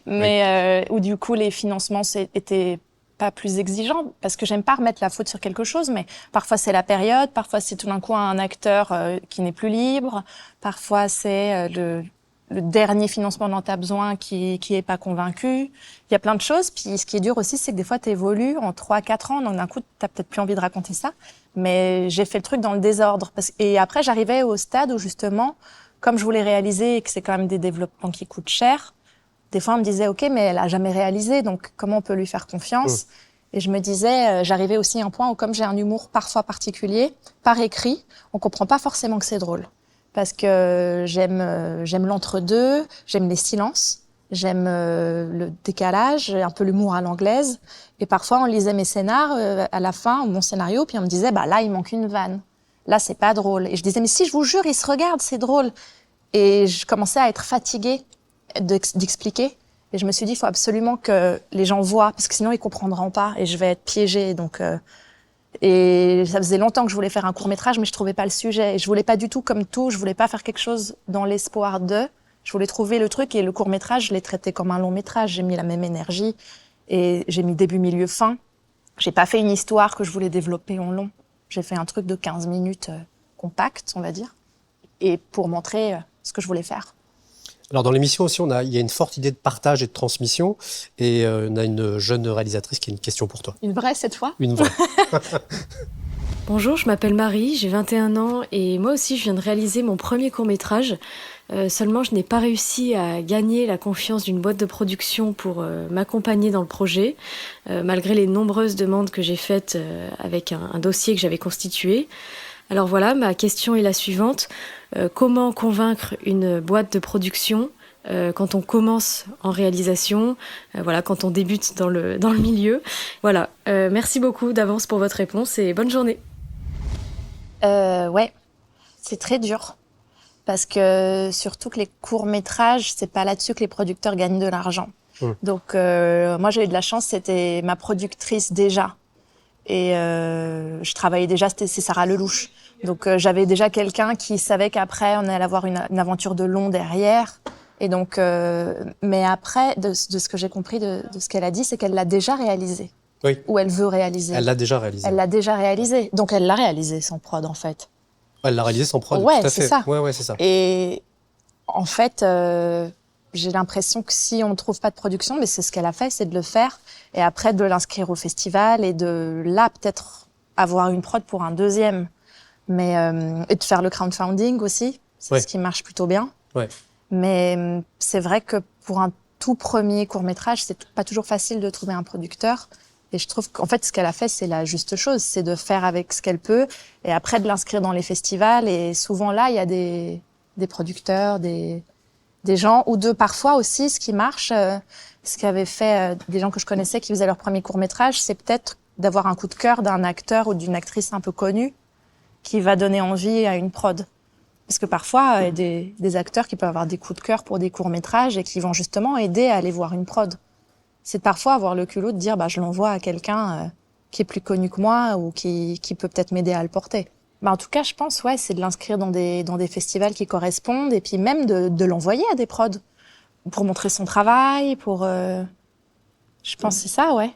Mais où du coup, les financements étaient pas plus exigeants, parce que j'aime pas remettre la faute sur quelque chose, mais parfois c'est la période, parfois c'est tout d'un coup un acteur qui n'est plus libre, parfois c'est le dernier financement dont tu as besoin qui est pas convaincu. Il y a plein de choses. Puis ce qui est dur aussi, c'est que des fois, tu évolues en 3-4 ans. Donc d'un coup, tu n'as peut-être plus envie de raconter ça. Mais j'ai fait le truc dans le désordre. Et après, j'arrivais au stade où justement, comme je voulais réaliser et que c'est quand même des développements qui coûtent cher, des fois, on me disait, OK, mais elle a jamais réalisé, donc comment on peut lui faire confiance? Et je me disais, j'arrivais aussi à un point où comme j'ai un humour parfois particulier, par écrit, on comprend pas forcément que c'est drôle. Parce que j'aime l'entre-deux, j'aime les silences, j'aime le décalage, un peu l'humour à l'anglaise. Et parfois, on lisait mes scénars à la fin, mon scénario, puis on me disait, là, il manque une vanne. Là, c'est pas drôle. Et je disais, mais si, je vous jure, ils se regardent, c'est drôle. Et je commençais à être fatiguée d'expliquer. Et je me suis dit, il faut absolument que les gens voient, parce que sinon, ils comprendront pas et je vais être piégée. Donc... Et ça faisait longtemps que je voulais faire un court-métrage, mais je trouvais pas le sujet. Et je voulais pas du tout comme tout, je voulais pas faire quelque chose dans l'espoir de. Je voulais trouver le truc et le court-métrage, je l'ai traité comme un long-métrage. J'ai mis la même énergie et j'ai mis début, milieu, fin. J'ai pas fait une histoire que je voulais développer en long. J'ai fait un truc de 15 minutes compact, on va dire, et pour montrer ce que je voulais faire. Alors dans l'émission aussi, il y a une forte idée de partage et de transmission, et on a une jeune réalisatrice qui a une question pour toi. Une vraie cette fois? Une vraie. Bonjour, je m'appelle Marie, j'ai 21 ans et moi aussi je viens de réaliser mon premier court-métrage. Seulement je n'ai pas réussi à gagner la confiance d'une boîte de production pour m'accompagner dans le projet, malgré les nombreuses demandes que j'ai faites avec un dossier que j'avais constitué. Alors voilà, ma question est la suivante. Comment convaincre une boîte de production quand on commence en réalisation, quand on débute dans le milieu? Voilà, merci beaucoup d'avance pour votre réponse et bonne journée. Ouais, c'est très dur. Parce que surtout que les courts-métrages, c'est pas là-dessus que les producteurs gagnent de l'argent. Donc moi j'ai eu de la chance, c'était ma productrice déjà. Et je travaillais déjà, c'est Sarah Lelouch. Donc j'avais déjà quelqu'un qui savait qu'après on allait avoir une aventure de long derrière. Et donc, mais après, de ce que j'ai compris de ce qu'elle a dit, c'est qu'elle l'a déjà réalisé. Oui. Ou elle veut réaliser. Elle l'a déjà réalisé. Elle l'a déjà réalisé. Donc elle l'a réalisé sans prod en fait. Elle l'a réalisé sans prod, ouais, tout à fait. C'est ça. Ouais, c'est ça. Et en fait, j'ai l'impression que si on ne trouve pas de production, mais c'est ce qu'elle a fait, c'est de le faire. Et après, de l'inscrire au festival et de là, peut-être avoir une prod pour un deuxième. Mais, et de faire le crowdfunding aussi. C'est ce qui marche plutôt bien. Ouais. Mais c'est vrai que pour un tout premier court-métrage, c'est pas toujours facile de trouver un producteur. Et je trouve qu'en fait, ce qu'elle a fait, c'est la juste chose. C'est de faire avec ce qu'elle peut et après de l'inscrire dans les festivals. Et souvent là, il y a des producteurs, des gens, ou parfois aussi, ce qui marche, ce qu'avaient fait des gens que je connaissais qui faisaient leur premier court-métrage, c'est peut-être d'avoir un coup de cœur d'un acteur ou d'une actrice un peu connue qui va donner envie à une prod. Parce que parfois, il y a des acteurs qui peuvent avoir des coups de cœur pour des courts-métrages et qui vont justement aider à aller voir une prod. C'est parfois avoir le culot de dire je l'envoie à quelqu'un qui est plus connu que moi ou qui peut peut-être m'aider à le porter. En tout cas, je pense, c'est de l'inscrire dans des festivals qui correspondent et puis même de l'envoyer à des prods pour montrer son travail, pour... Je pense que c'est ça, ouais.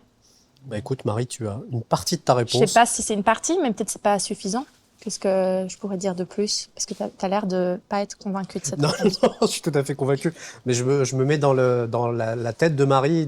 Écoute, Marie, tu as une partie de ta réponse. Je sais pas si c'est une partie, mais peut-être c'est pas suffisant. Qu'est-ce que je pourrais dire de plus? Parce que t'as l'air de pas être convaincu de cette réponse. Non, je suis tout à fait convaincu. Mais je me mets dans la tête de Marie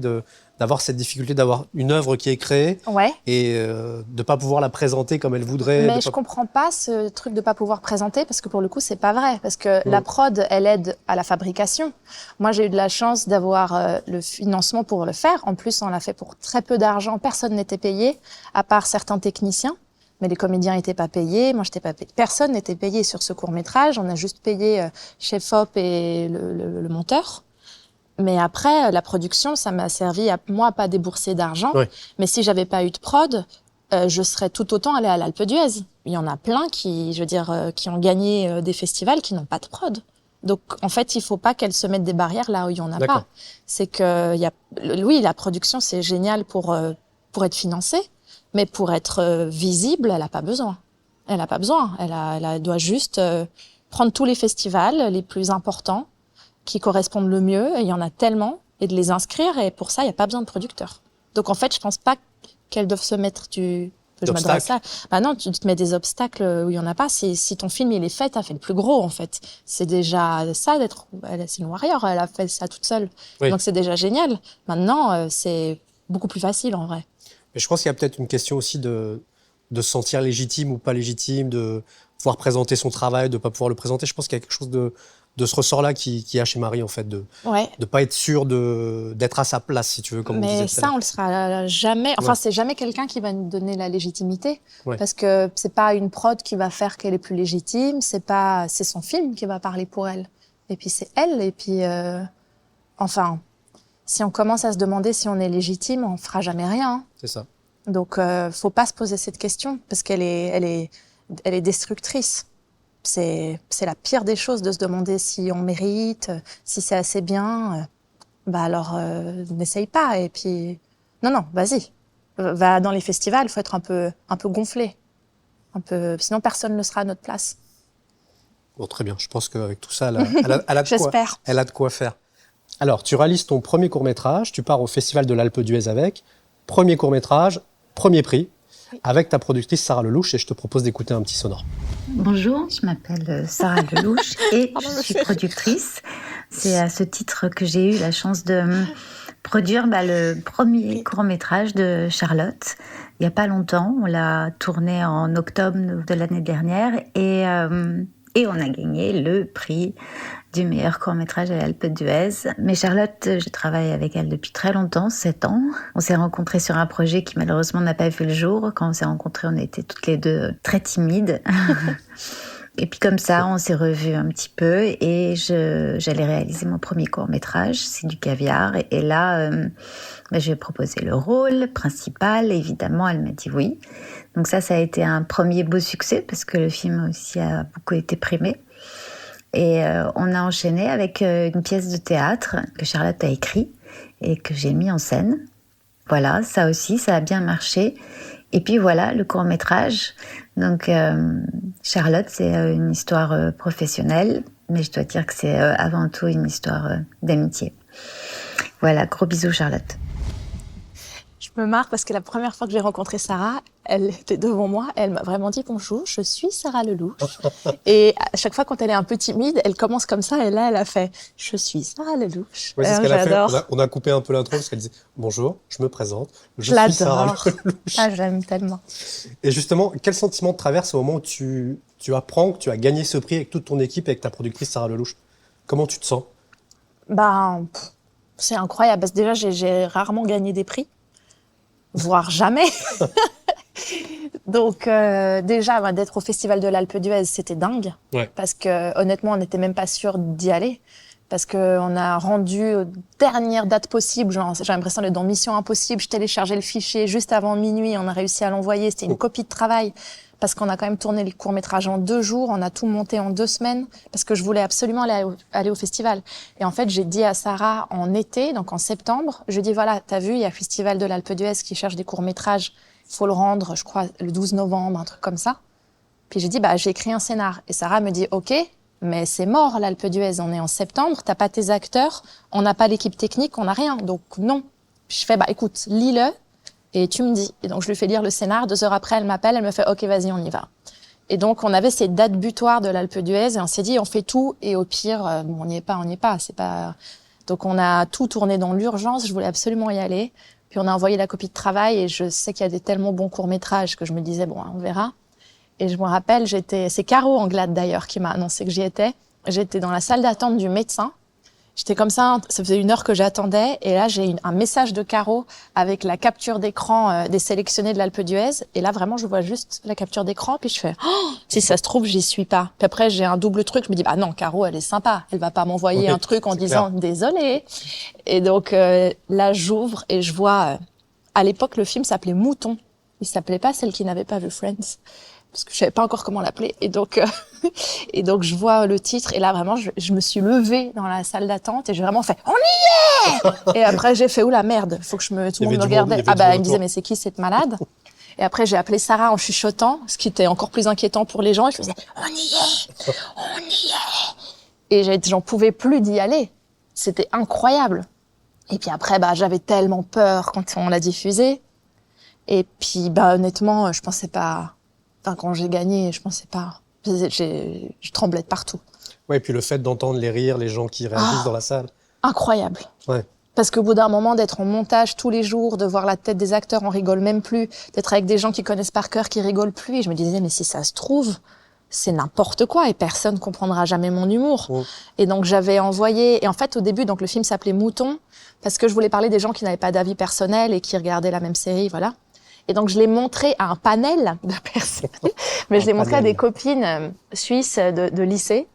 d'avoir cette difficulté d'avoir une œuvre qui est créée et de pas pouvoir la présenter comme elle voudrait. Mais je comprends pas ce truc de pas pouvoir présenter parce que pour le coup, c'est pas vrai. Parce que la prod, elle aide à la fabrication. Moi, j'ai eu de la chance d'avoir le financement pour le faire. En plus, on l'a fait pour très peu d'argent. Personne n'était payé, à part certains techniciens. Mais les comédiens n'étaient pas payés, moi j'étais pas payée. Personne n'était payé sur ce court-métrage. On a juste payé Chef Hop et le monteur. Mais après, la production, ça m'a servi à moi pas débourser d'argent. Oui. Mais si j'avais pas eu de prod, je serais tout autant allée à l'Alpe d'Huez. Il y en a plein qui ont gagné des festivals qui n'ont pas de prod. Donc, en fait, il faut pas qu'elle se mette des barrières là où il y en a pas. C'est que oui, la production, c'est génial pour être financée. Mais pour être visible, elle n'a pas besoin. Elle n'a pas besoin. Elle doit juste prendre tous les festivals les plus importants qui correspondent le mieux, et il y en a tellement, et de les inscrire, et pour ça, il n'y a pas besoin de producteurs. Donc en fait, je pense pas qu'elles doivent se mettre je m'adresse à... non, tu te mets des obstacles où il n'y en a pas. Si ton film, il est fait, t'as fait le plus gros, en fait. C'est déjà ça c'est une warrior, elle a fait ça toute seule. Oui. Donc c'est déjà génial. Maintenant, c'est beaucoup plus facile, en vrai. Mais je pense qu'il y a peut-être une question aussi de se sentir légitime ou pas légitime, de pouvoir présenter son travail, de ne pas pouvoir le présenter. Je pense qu'il y a quelque chose de ce ressort-là qui y a chez Marie, en fait, de pas être sûr d'être à sa place, si tu veux, comme on disait. Mais ça, on le sera jamais. Enfin, c'est jamais quelqu'un qui va nous donner la légitimité, parce que c'est pas une prod qui va faire qu'elle est plus légitime. C'est son film qui va parler pour elle. Et puis c'est elle. Et puis, si on commence à se demander si on est légitime, on fera jamais rien. C'est ça. Donc, faut pas se poser cette question parce qu'elle est destructrice. C'est la pire des choses de se demander si on mérite, si c'est assez bien. Alors, n'essaye pas. Et puis, non, vas-y. Va dans les festivals, il faut être un peu gonflé. Sinon, personne ne sera à notre place. Bon, très bien. Je pense qu'avec tout ça, elle a de quoi faire. Alors, tu réalises ton premier court-métrage, tu pars au Festival de l'Alpe d'Huez avec. Premier court-métrage, premier prix, avec ta productrice Sarah Lelouch, et je te propose d'écouter un petit sonore. Bonjour, je m'appelle Sarah Lelouch et je suis productrice. C'est à ce titre que j'ai eu la chance de produire le premier court-métrage de Charlotte. Il n'y a pas longtemps, on l'a tourné en octobre de l'année dernière et on a gagné le prix du meilleur court-métrage à l'Alpe d'Huez. Mais Charlotte, je travaille avec elle depuis très longtemps, 7 ans. On s'est rencontrés sur un projet qui malheureusement n'a pas vu le jour. Quand on s'est rencontrés, on était toutes les deux très timides. Et puis comme ça, on s'est revus un petit peu et j'allais réaliser mon premier court-métrage, c'est du caviar. Et là, je lui ai proposé le rôle principal. Évidemment, elle m'a dit oui. Donc ça a été un premier beau succès parce que le film aussi a beaucoup été primé. Et on a enchaîné avec une pièce de théâtre que Charlotte a écrite et que j'ai mis en scène. Voilà, ça aussi, ça a bien marché. Et puis voilà, le court-métrage. Donc, Charlotte, c'est une histoire professionnelle, mais je dois dire que c'est avant tout une histoire d'amitié. Voilà, gros bisous Charlotte. Je me marre parce que la première fois que j'ai rencontré Sarah, elle était devant moi, elle m'a vraiment dit « Bonjour, je suis Sarah Lelouch ». Et à chaque fois quand elle est un peu timide, elle commence comme ça et là elle a fait « Je suis Sarah Lelouch ». Ouais, c'est ce qu'elle a fait. On a coupé un peu l'intro parce qu'elle disait « Bonjour, je me présente, je suis Sarah Lelouch ». Ah, j'aime tellement. Et justement, quel sentiment te traverse au moment où tu apprends que tu as gagné ce prix avec toute ton équipe, avec ta productrice Sarah Lelouch? Comment tu te sens? C'est incroyable parce que déjà j'ai rarement gagné des prix. Voire jamais. Donc déjà, d'être au Festival de l'Alpe d'Huez, c'était dingue. Ouais. Parce que honnêtement, on n'était même pas sûr d'y aller. Parce qu'on a rendu aux dernières dates possibles. Genre, j'ai l'impression d'être dans Mission Impossible. Je téléchargeais le fichier juste avant minuit. On a réussi à l'envoyer. C'était une copie de travail. Parce qu'on a quand même tourné le court-métrage en 2 jours. On a tout monté en 2 semaines. Parce que je voulais absolument aller au festival. Et en fait, j'ai dit à Sarah en été, donc en septembre, je lui ai dit, voilà, t'as vu, il y a le Festival de l'Alpe d'Huez qui cherche des courts-métrages. Il faut le rendre, je crois, le 12 novembre, un truc comme ça. Puis j'ai dit, j'ai écrit un scénar. Et Sarah me dit, OK, mais c'est mort, l'Alpe d'Huez. On est en septembre, t'as pas tes acteurs, on n'a pas l'équipe technique, on n'a rien. Donc non. Puis je fais, écoute, lis-le. Et tu me dis. Et donc, je lui fais lire le scénar. 2 heures après, elle m'appelle, elle me fait « Ok, vas-y, on y va ». Et donc, on avait ces dates butoirs de l'Alpe d'Huez et on s'est dit, on fait tout et au pire, on n'y est pas, c'est pas... Donc, on a tout tourné dans l'urgence, je voulais absolument y aller. Puis, on a envoyé la copie de travail et je sais qu'il y a des tellement bons courts-métrages que je me disais, bon, on verra. Et je me rappelle, c'est Caro Anglade d'ailleurs qui m'a annoncé que j'y étais. J'étais dans la salle d'attente du médecin. J'étais comme ça faisait 1 heure que j'attendais, et là j'ai un message de Caro avec la capture d'écran des sélectionnés de l'Alpe d'Huez, et là vraiment je vois juste la capture d'écran, puis je fais si ça se trouve j'y suis pas. Puis après j'ai un double truc, je me dis non, Caro elle est sympa, elle va pas m'envoyer un truc en disant désolé. Et donc là j'ouvre et je vois à l'époque le film s'appelait Mouton, il s'appelait pas Celle qui n'avait pas vu Friends. Parce que je savais pas encore comment l'appeler. Et donc je vois le titre. Et là, vraiment, je me suis levée dans la salle d'attente et j'ai vraiment fait « On y est !» Et après, j'ai fait « Oula, merde, faut que tout le monde me regardait. » Il me disait « Mais c'est qui cette malade ?» Et après, j'ai appelé Sarah en chuchotant, ce qui était encore plus inquiétant pour les gens. Et je faisais « On y est ! On y est !» Et j'en pouvais plus d'y aller. C'était incroyable. Et puis après, j'avais tellement peur quand on l'a diffusé. Et puis, honnêtement, je pensais pas... quand j'ai gagné, je pensais pas. Je tremblais de partout. Ouais, et puis le fait d'entendre les rires, les gens qui réagissent dans la salle. Incroyable. Ouais. Parce qu'au bout d'un moment, d'être en montage tous les jours, de voir la tête des acteurs, on rigole même plus, d'être avec des gens qui connaissent par cœur, qui rigolent plus, et je me disais, mais si ça se trouve, c'est n'importe quoi et personne comprendra jamais mon humour. Oh. Et donc j'avais envoyé, et en fait au début, donc le film s'appelait Mouton, parce que je voulais parler des gens qui n'avaient pas d'avis personnel et qui regardaient la même série, voilà. Et donc, je l'ai montré à un panel de personnes, mais je l'ai montré à des copines suisses de lycée.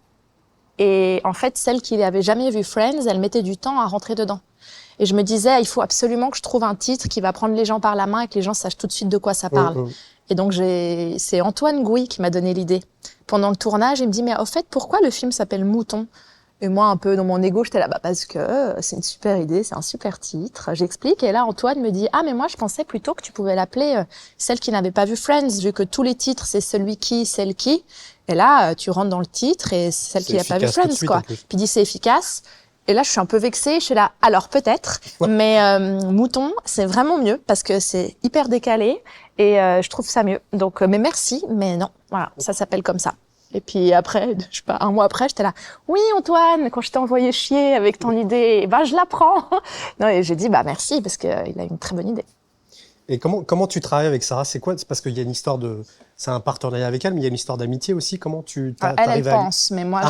Et en fait, celles qui n'avaient jamais vu Friends, elles mettaient du temps à rentrer dedans. Et je me disais, il faut absolument que je trouve un titre qui va prendre les gens par la main et que les gens sachent tout de suite de quoi ça parle. Et donc, c'est Antoine Gouy qui m'a donné l'idée. Pendant le tournage, il me dit, mais au fait, pourquoi le film s'appelle Mouton ? Et moi, un peu dans mon ego, j'étais là, parce que c'est une super idée, c'est un super titre. J'explique, et là, Antoine me dit, mais moi, je pensais plutôt que tu pouvais l'appeler Celle qui n'avait pas vu Friends, vu que tous les titres, c'est celui qui, celle qui. Et là, tu rentres dans le titre, et c'est celle qui n'a pas vu Friends, quoi. Puis il dit, c'est efficace. Et là, je suis un peu vexée, je suis là, alors peut-être, mais Mouton, c'est vraiment mieux, parce que c'est hyper décalé, et je trouve ça mieux. Donc, mais merci, mais non, voilà, ça s'appelle comme ça. Et puis après, je sais pas, 1 mois après, j'étais là, oui Antoine, quand je t'ai envoyé chier avec ton idée, je la prends. Non, et j'ai dit, merci, parce qu'il a une très bonne idée. Et comment tu travailles avec Sarah? C'est quoi? C'est parce qu'il y a une histoire c'est un partenariat avec elle, mais il y a une histoire d'amitié aussi. Comment tu elle pense, mais moi,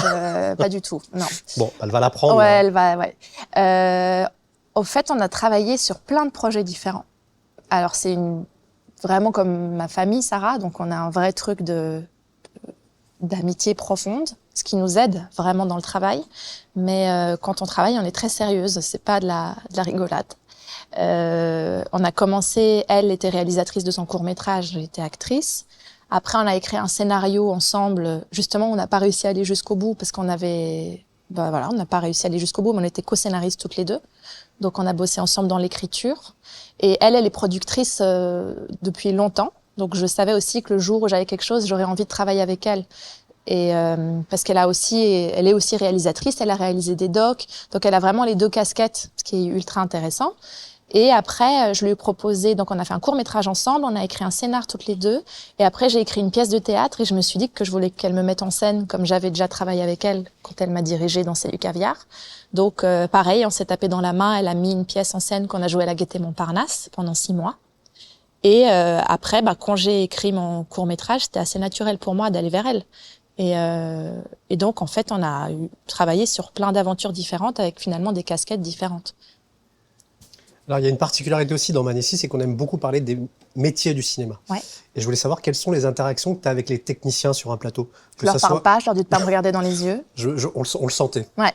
pas du tout, non. Bon, elle va l'apprendre. Ouais, elle va, ouais. Au fait, on a travaillé sur plein de projets différents. Alors, c'est vraiment comme ma famille, Sarah, donc on a un vrai truc d'amitié profonde, ce qui nous aide vraiment dans le travail. Mais quand on travaille, on est très sérieuse, c'est pas de la rigolade. On a commencé, elle était réalisatrice de son court-métrage, j'étais actrice. Après, on a écrit un scénario ensemble. Justement, on n'a pas réussi à aller jusqu'au bout parce qu'on avait voilà, on n'a pas réussi à aller jusqu'au bout, mais on était co-scénaristes toutes les deux. Donc on a bossé ensemble dans l'écriture. Et elle est productrice depuis longtemps. Donc je savais aussi que le jour où j'avais quelque chose, j'aurais envie de travailler avec elle. Et parce qu'elle est aussi réalisatrice, elle a réalisé des docs. Donc elle a vraiment les deux casquettes, ce qui est ultra intéressant. Et après, je lui ai proposé, donc on a fait un court-métrage ensemble, on a écrit un scénar toutes les deux. Et après, j'ai écrit une pièce de théâtre et je me suis dit que je voulais qu'elle me mette en scène comme j'avais déjà travaillé avec elle quand elle m'a dirigée dans C'est du caviar. Donc pareil, on s'est tapé dans la main, elle a mis une pièce en scène qu'on a jouée à la Gaîté Montparnasse pendant 6 mois. Et après, quand j'ai écrit mon court-métrage, c'était assez naturel pour moi d'aller vers elle. Et donc, en fait, on a travaillé sur plein d'aventures différentes avec finalement des casquettes différentes. Alors, il y a une particularité aussi dans Manessi, c'est qu'on aime beaucoup parler des métiers du cinéma. Ouais. Et je voulais savoir quelles sont les interactions que tu as avec les techniciens sur un plateau. Je leur parle pas, je leur dis de pas me regarder dans les yeux. On le sentait. Ouais.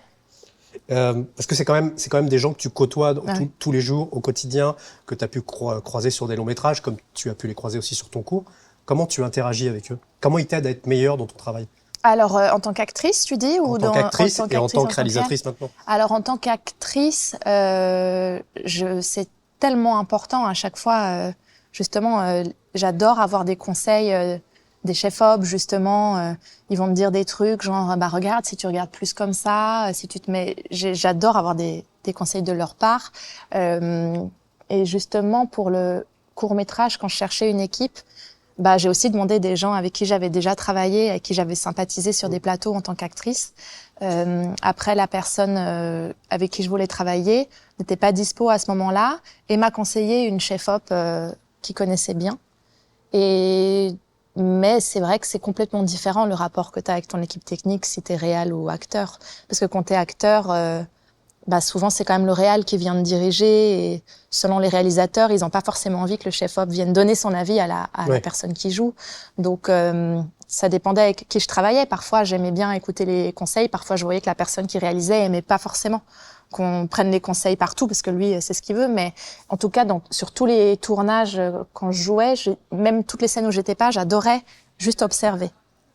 Parce que c'est quand même des gens que tu côtoies tous les jours, au quotidien, que tu as pu croiser sur des longs métrages, comme tu as pu les croiser aussi sur ton cours. Comment tu interagis avec eux? Comment ils t'aident à être meilleur dans ton travail? Alors, en tant qu'actrice, tu dis, ou en tant qu'actrice et en tant que réalisatrice maintenant? Alors, en tant qu'actrice, c'est tellement important à chaque fois. Justement, j'adore avoir des conseils des chefs-op, justement. Ils vont me dire des trucs, genre, regarde, si tu regardes plus comme ça, si tu te mets... J'adore avoir des conseils de leur part. Et justement, pour le court-métrage, quand je cherchais une équipe, j'ai aussi demandé des gens avec qui j'avais déjà travaillé, avec qui j'avais sympathisé sur des plateaux en tant qu'actrice. Après, la personne avec qui je voulais travailler n'était pas dispo à ce moment-là et m'a conseillé une chef-op qui connaissait bien. Mais c'est vrai que c'est complètement différent le rapport que tu as avec ton équipe technique si tu es réal ou acteur. Parce que quand tu es acteur, souvent c'est quand même le réal qui vient de diriger et selon les réalisateurs, ils n'ont pas forcément envie que le chef-op vienne donner son avis à la personne qui joue. Donc ça dépendait avec qui je travaillais. Parfois j'aimais bien écouter les conseils, parfois je voyais que la personne qui réalisait aimait pas forcément qu'on prenne les conseils partout parce que lui c'est ce qu'il veut. Mais en tout cas sur tous les tournages quand je jouais, même toutes les scènes où j'étais pas, j'adorais juste observer.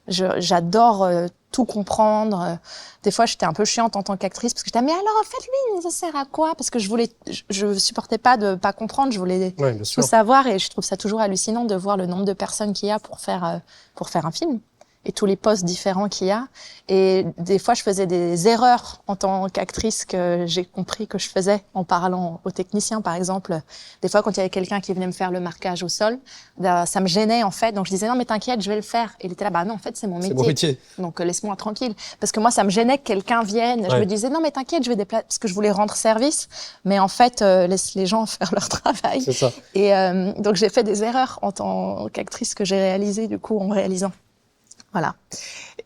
J'adore tout comprendre. Des fois, j'étais un peu chiante en tant qu'actrice parce que j'étais mais alors en fait lui, ça sert à quoi? Parce que je supportais pas de pas comprendre. Je voulais tout savoir et je trouve ça toujours hallucinant de voir le nombre de personnes qu'il y a pour faire un film et tous les postes différents qu'il y a. Et des fois, je faisais des erreurs en tant qu'actrice que j'ai compris que je faisais en parlant aux techniciens, par exemple. Des fois, quand il y avait quelqu'un qui venait me faire le marquage au sol, ça me gênait, en fait. Donc, je disais, non, mais t'inquiète, je vais le faire. Et il était là, non, en fait, c'est mon métier. C'est mon métier. Donc, laisse-moi tranquille. Parce que moi, ça me gênait que quelqu'un vienne. Ouais. Je me disais, non, mais t'inquiète, je vais déplacer, parce que je voulais rendre service. Mais en fait, laisse les gens faire leur travail. C'est ça. Et donc, j'ai fait des erreurs en tant qu'actrice que j'ai réalisées, du coup, en réalisant. Voilà.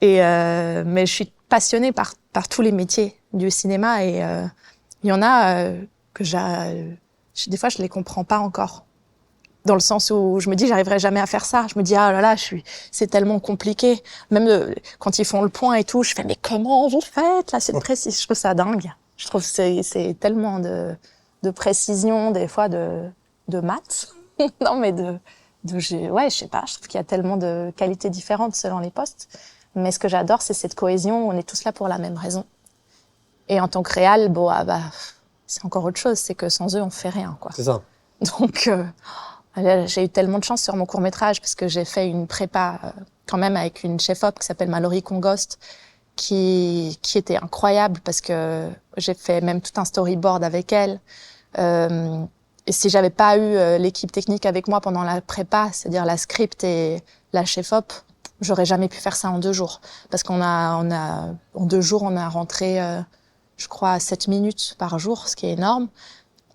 Mais je suis passionnée par tous les métiers du cinéma et il y en a que des fois je les comprends pas encore. Dans le sens où je me dis j'arriverai jamais à faire ça. Je me dis ah là là, c'est tellement compliqué. Même quand ils font le point et tout, je fais mais comment vous faites là, c'est précis. Je trouve ça dingue. Je trouve que c'est tellement de précision des fois de maths. Non mais je sais pas, je trouve qu'il y a tellement de qualités différentes selon les postes. Mais ce que j'adore, c'est cette cohésion, on est tous là pour la même raison. Et en tant que réal, c'est encore autre chose, c'est que sans eux, on fait rien, quoi. C'est ça. Donc, j'ai eu tellement de chance sur mon court-métrage, parce que j'ai fait une prépa quand même avec une chef-op qui s'appelle Mallory Congost, qui était incroyable, parce que j'ai fait même tout un storyboard avec elle. Et si j'avais pas eu l'équipe technique avec moi pendant la prépa, c'est-à-dire la script et la chef-op, j'aurais jamais pu faire ça en 2 jours. Parce en 2 jours, on a rentré, je crois, à 7 minutes par jour, ce qui est énorme.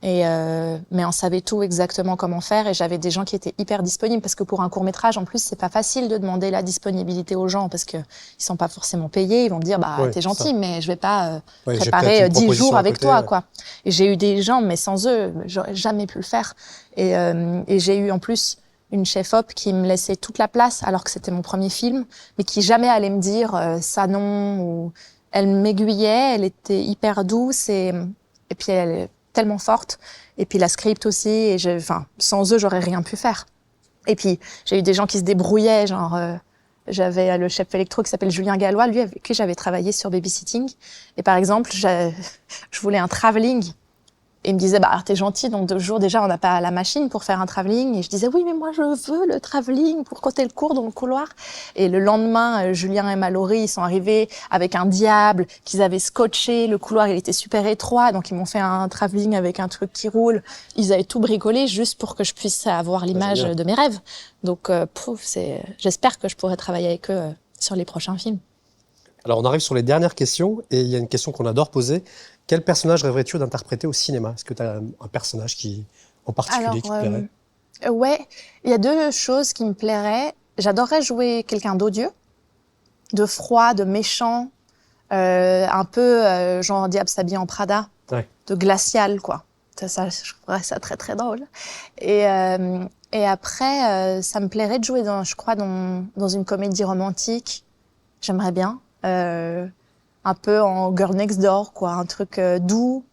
Mais on savait tout exactement comment faire et j'avais des gens qui étaient hyper disponibles parce que pour un court-métrage, en plus, c'est pas facile de demander la disponibilité aux gens parce que ils sont pas forcément payés. Ils vont me dire, t'es gentil, mais je vais pas préparer 10 jours avec toi, quoi. Et j'ai eu des gens, mais sans eux, j'aurais jamais pu le faire. Et j'ai eu en plus une chef-op qui me laissait toute la place alors que c'était mon premier film, mais qui jamais allait me dire ça non ou elle m'aiguillait. Elle était hyper douce et puis elle tellement forte. Et puis la script aussi. Et sans eux, j'aurais rien pu faire. Et puis j'ai eu des gens qui se débrouillaient, genre J'avais le chef électro qui s'appelle Julien Gallois, lui avec qui j'avais travaillé sur Babysitting. Et par exemple, je voulais un travelling. Et il me disait, t'es gentil, donc 2 jours déjà, on n'a pas la machine pour faire un travelling. Et je disais, oui, mais moi, je veux le travelling pour côté le cours dans le couloir. Et le lendemain, Julien et Mallory, ils sont arrivés avec un diable qu'ils avaient scotché. Le couloir, il était super étroit, donc ils m'ont fait un travelling avec un truc qui roule. Ils avaient tout bricolé juste pour que je puisse avoir l'image de mes rêves. Donc, j'espère que je pourrai travailler avec eux sur les prochains films. Alors, on arrive sur les dernières questions, et il y a une question qu'on adore poser. Quel personnage rêverais-tu d'interpréter au cinéma ? Est-ce que tu as un personnage en particulier qui te plairait ? Ouais, il y a 2 choses qui me plairaient. J'adorerais jouer quelqu'un d'odieux, de froid, de méchant, un peu genre Diable s'habille en Prada, de glacial, quoi. Ça, je trouverais ça très, très drôle. Et après, ça me plairait de jouer, dans une comédie romantique. J'aimerais bien. Un peu en Girl Next Door, quoi, un truc doux.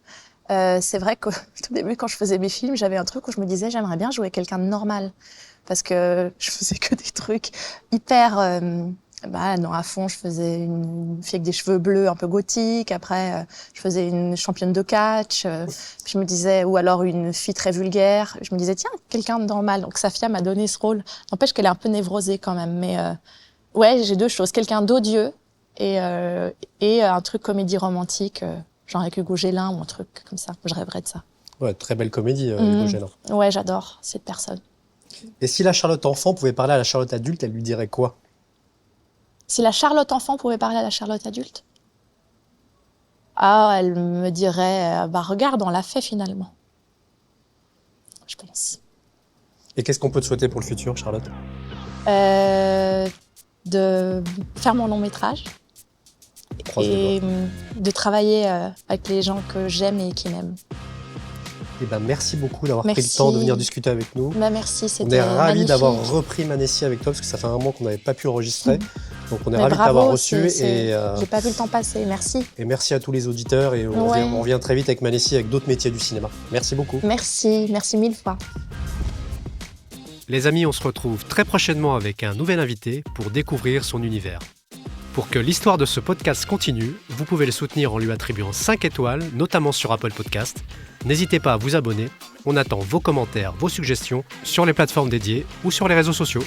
C'est vrai qu'au tout début, quand je faisais mes films, j'avais un truc où je me disais, j'aimerais bien jouer quelqu'un de normal. Parce que je faisais que des trucs hyper... non, à fond, je faisais une fille avec des cheveux bleus un peu gothique. Après, je faisais une championne de catch. Je me disais, ou alors une fille très vulgaire. Je me disais, tiens, quelqu'un de normal. Donc, Safia m'a donné ce rôle. N'empêche qu'elle est un peu névrosée quand même. Mais ouais, j'ai 2 choses. Quelqu'un d'odieux et un truc comédie romantique, genre avec Hugo Gélin ou un truc comme ça. Je rêverais de ça. Ouais, très belle comédie, Hugo Gélin. Ouais, j'adore cette personne. Et si la Charlotte enfant pouvait parler à la Charlotte adulte, elle lui dirait quoi ? Si la Charlotte enfant pouvait parler à la Charlotte adulte ? Elle me dirait, regarde, on l'a fait finalement. Je pense. Et qu'est-ce qu'on peut te souhaiter pour le futur, Charlotte ? De faire mon long métrage et de travailler avec les gens que j'aime et qui m'aiment. Merci beaucoup d'avoir pris le temps de venir discuter avec nous. Merci, c'était magnifique. On est ravis d'avoir repris Manessi avec toi parce que ça fait un moment qu'on n'avait pas pu enregistrer. Donc on est ravis de t'avoir reçu. J'ai pas vu le temps passer, merci. Et merci à tous les auditeurs et on revient très vite avec Manessi avec d'autres métiers du cinéma. Merci beaucoup. Merci 1000 fois. Les amis, on se retrouve très prochainement avec un nouvel invité pour découvrir son univers. Pour que l'histoire de ce podcast continue, vous pouvez le soutenir en lui attribuant 5 étoiles, notamment sur Apple Podcast. N'hésitez pas à vous abonner. On attend vos commentaires, vos suggestions sur les plateformes dédiées ou sur les réseaux sociaux.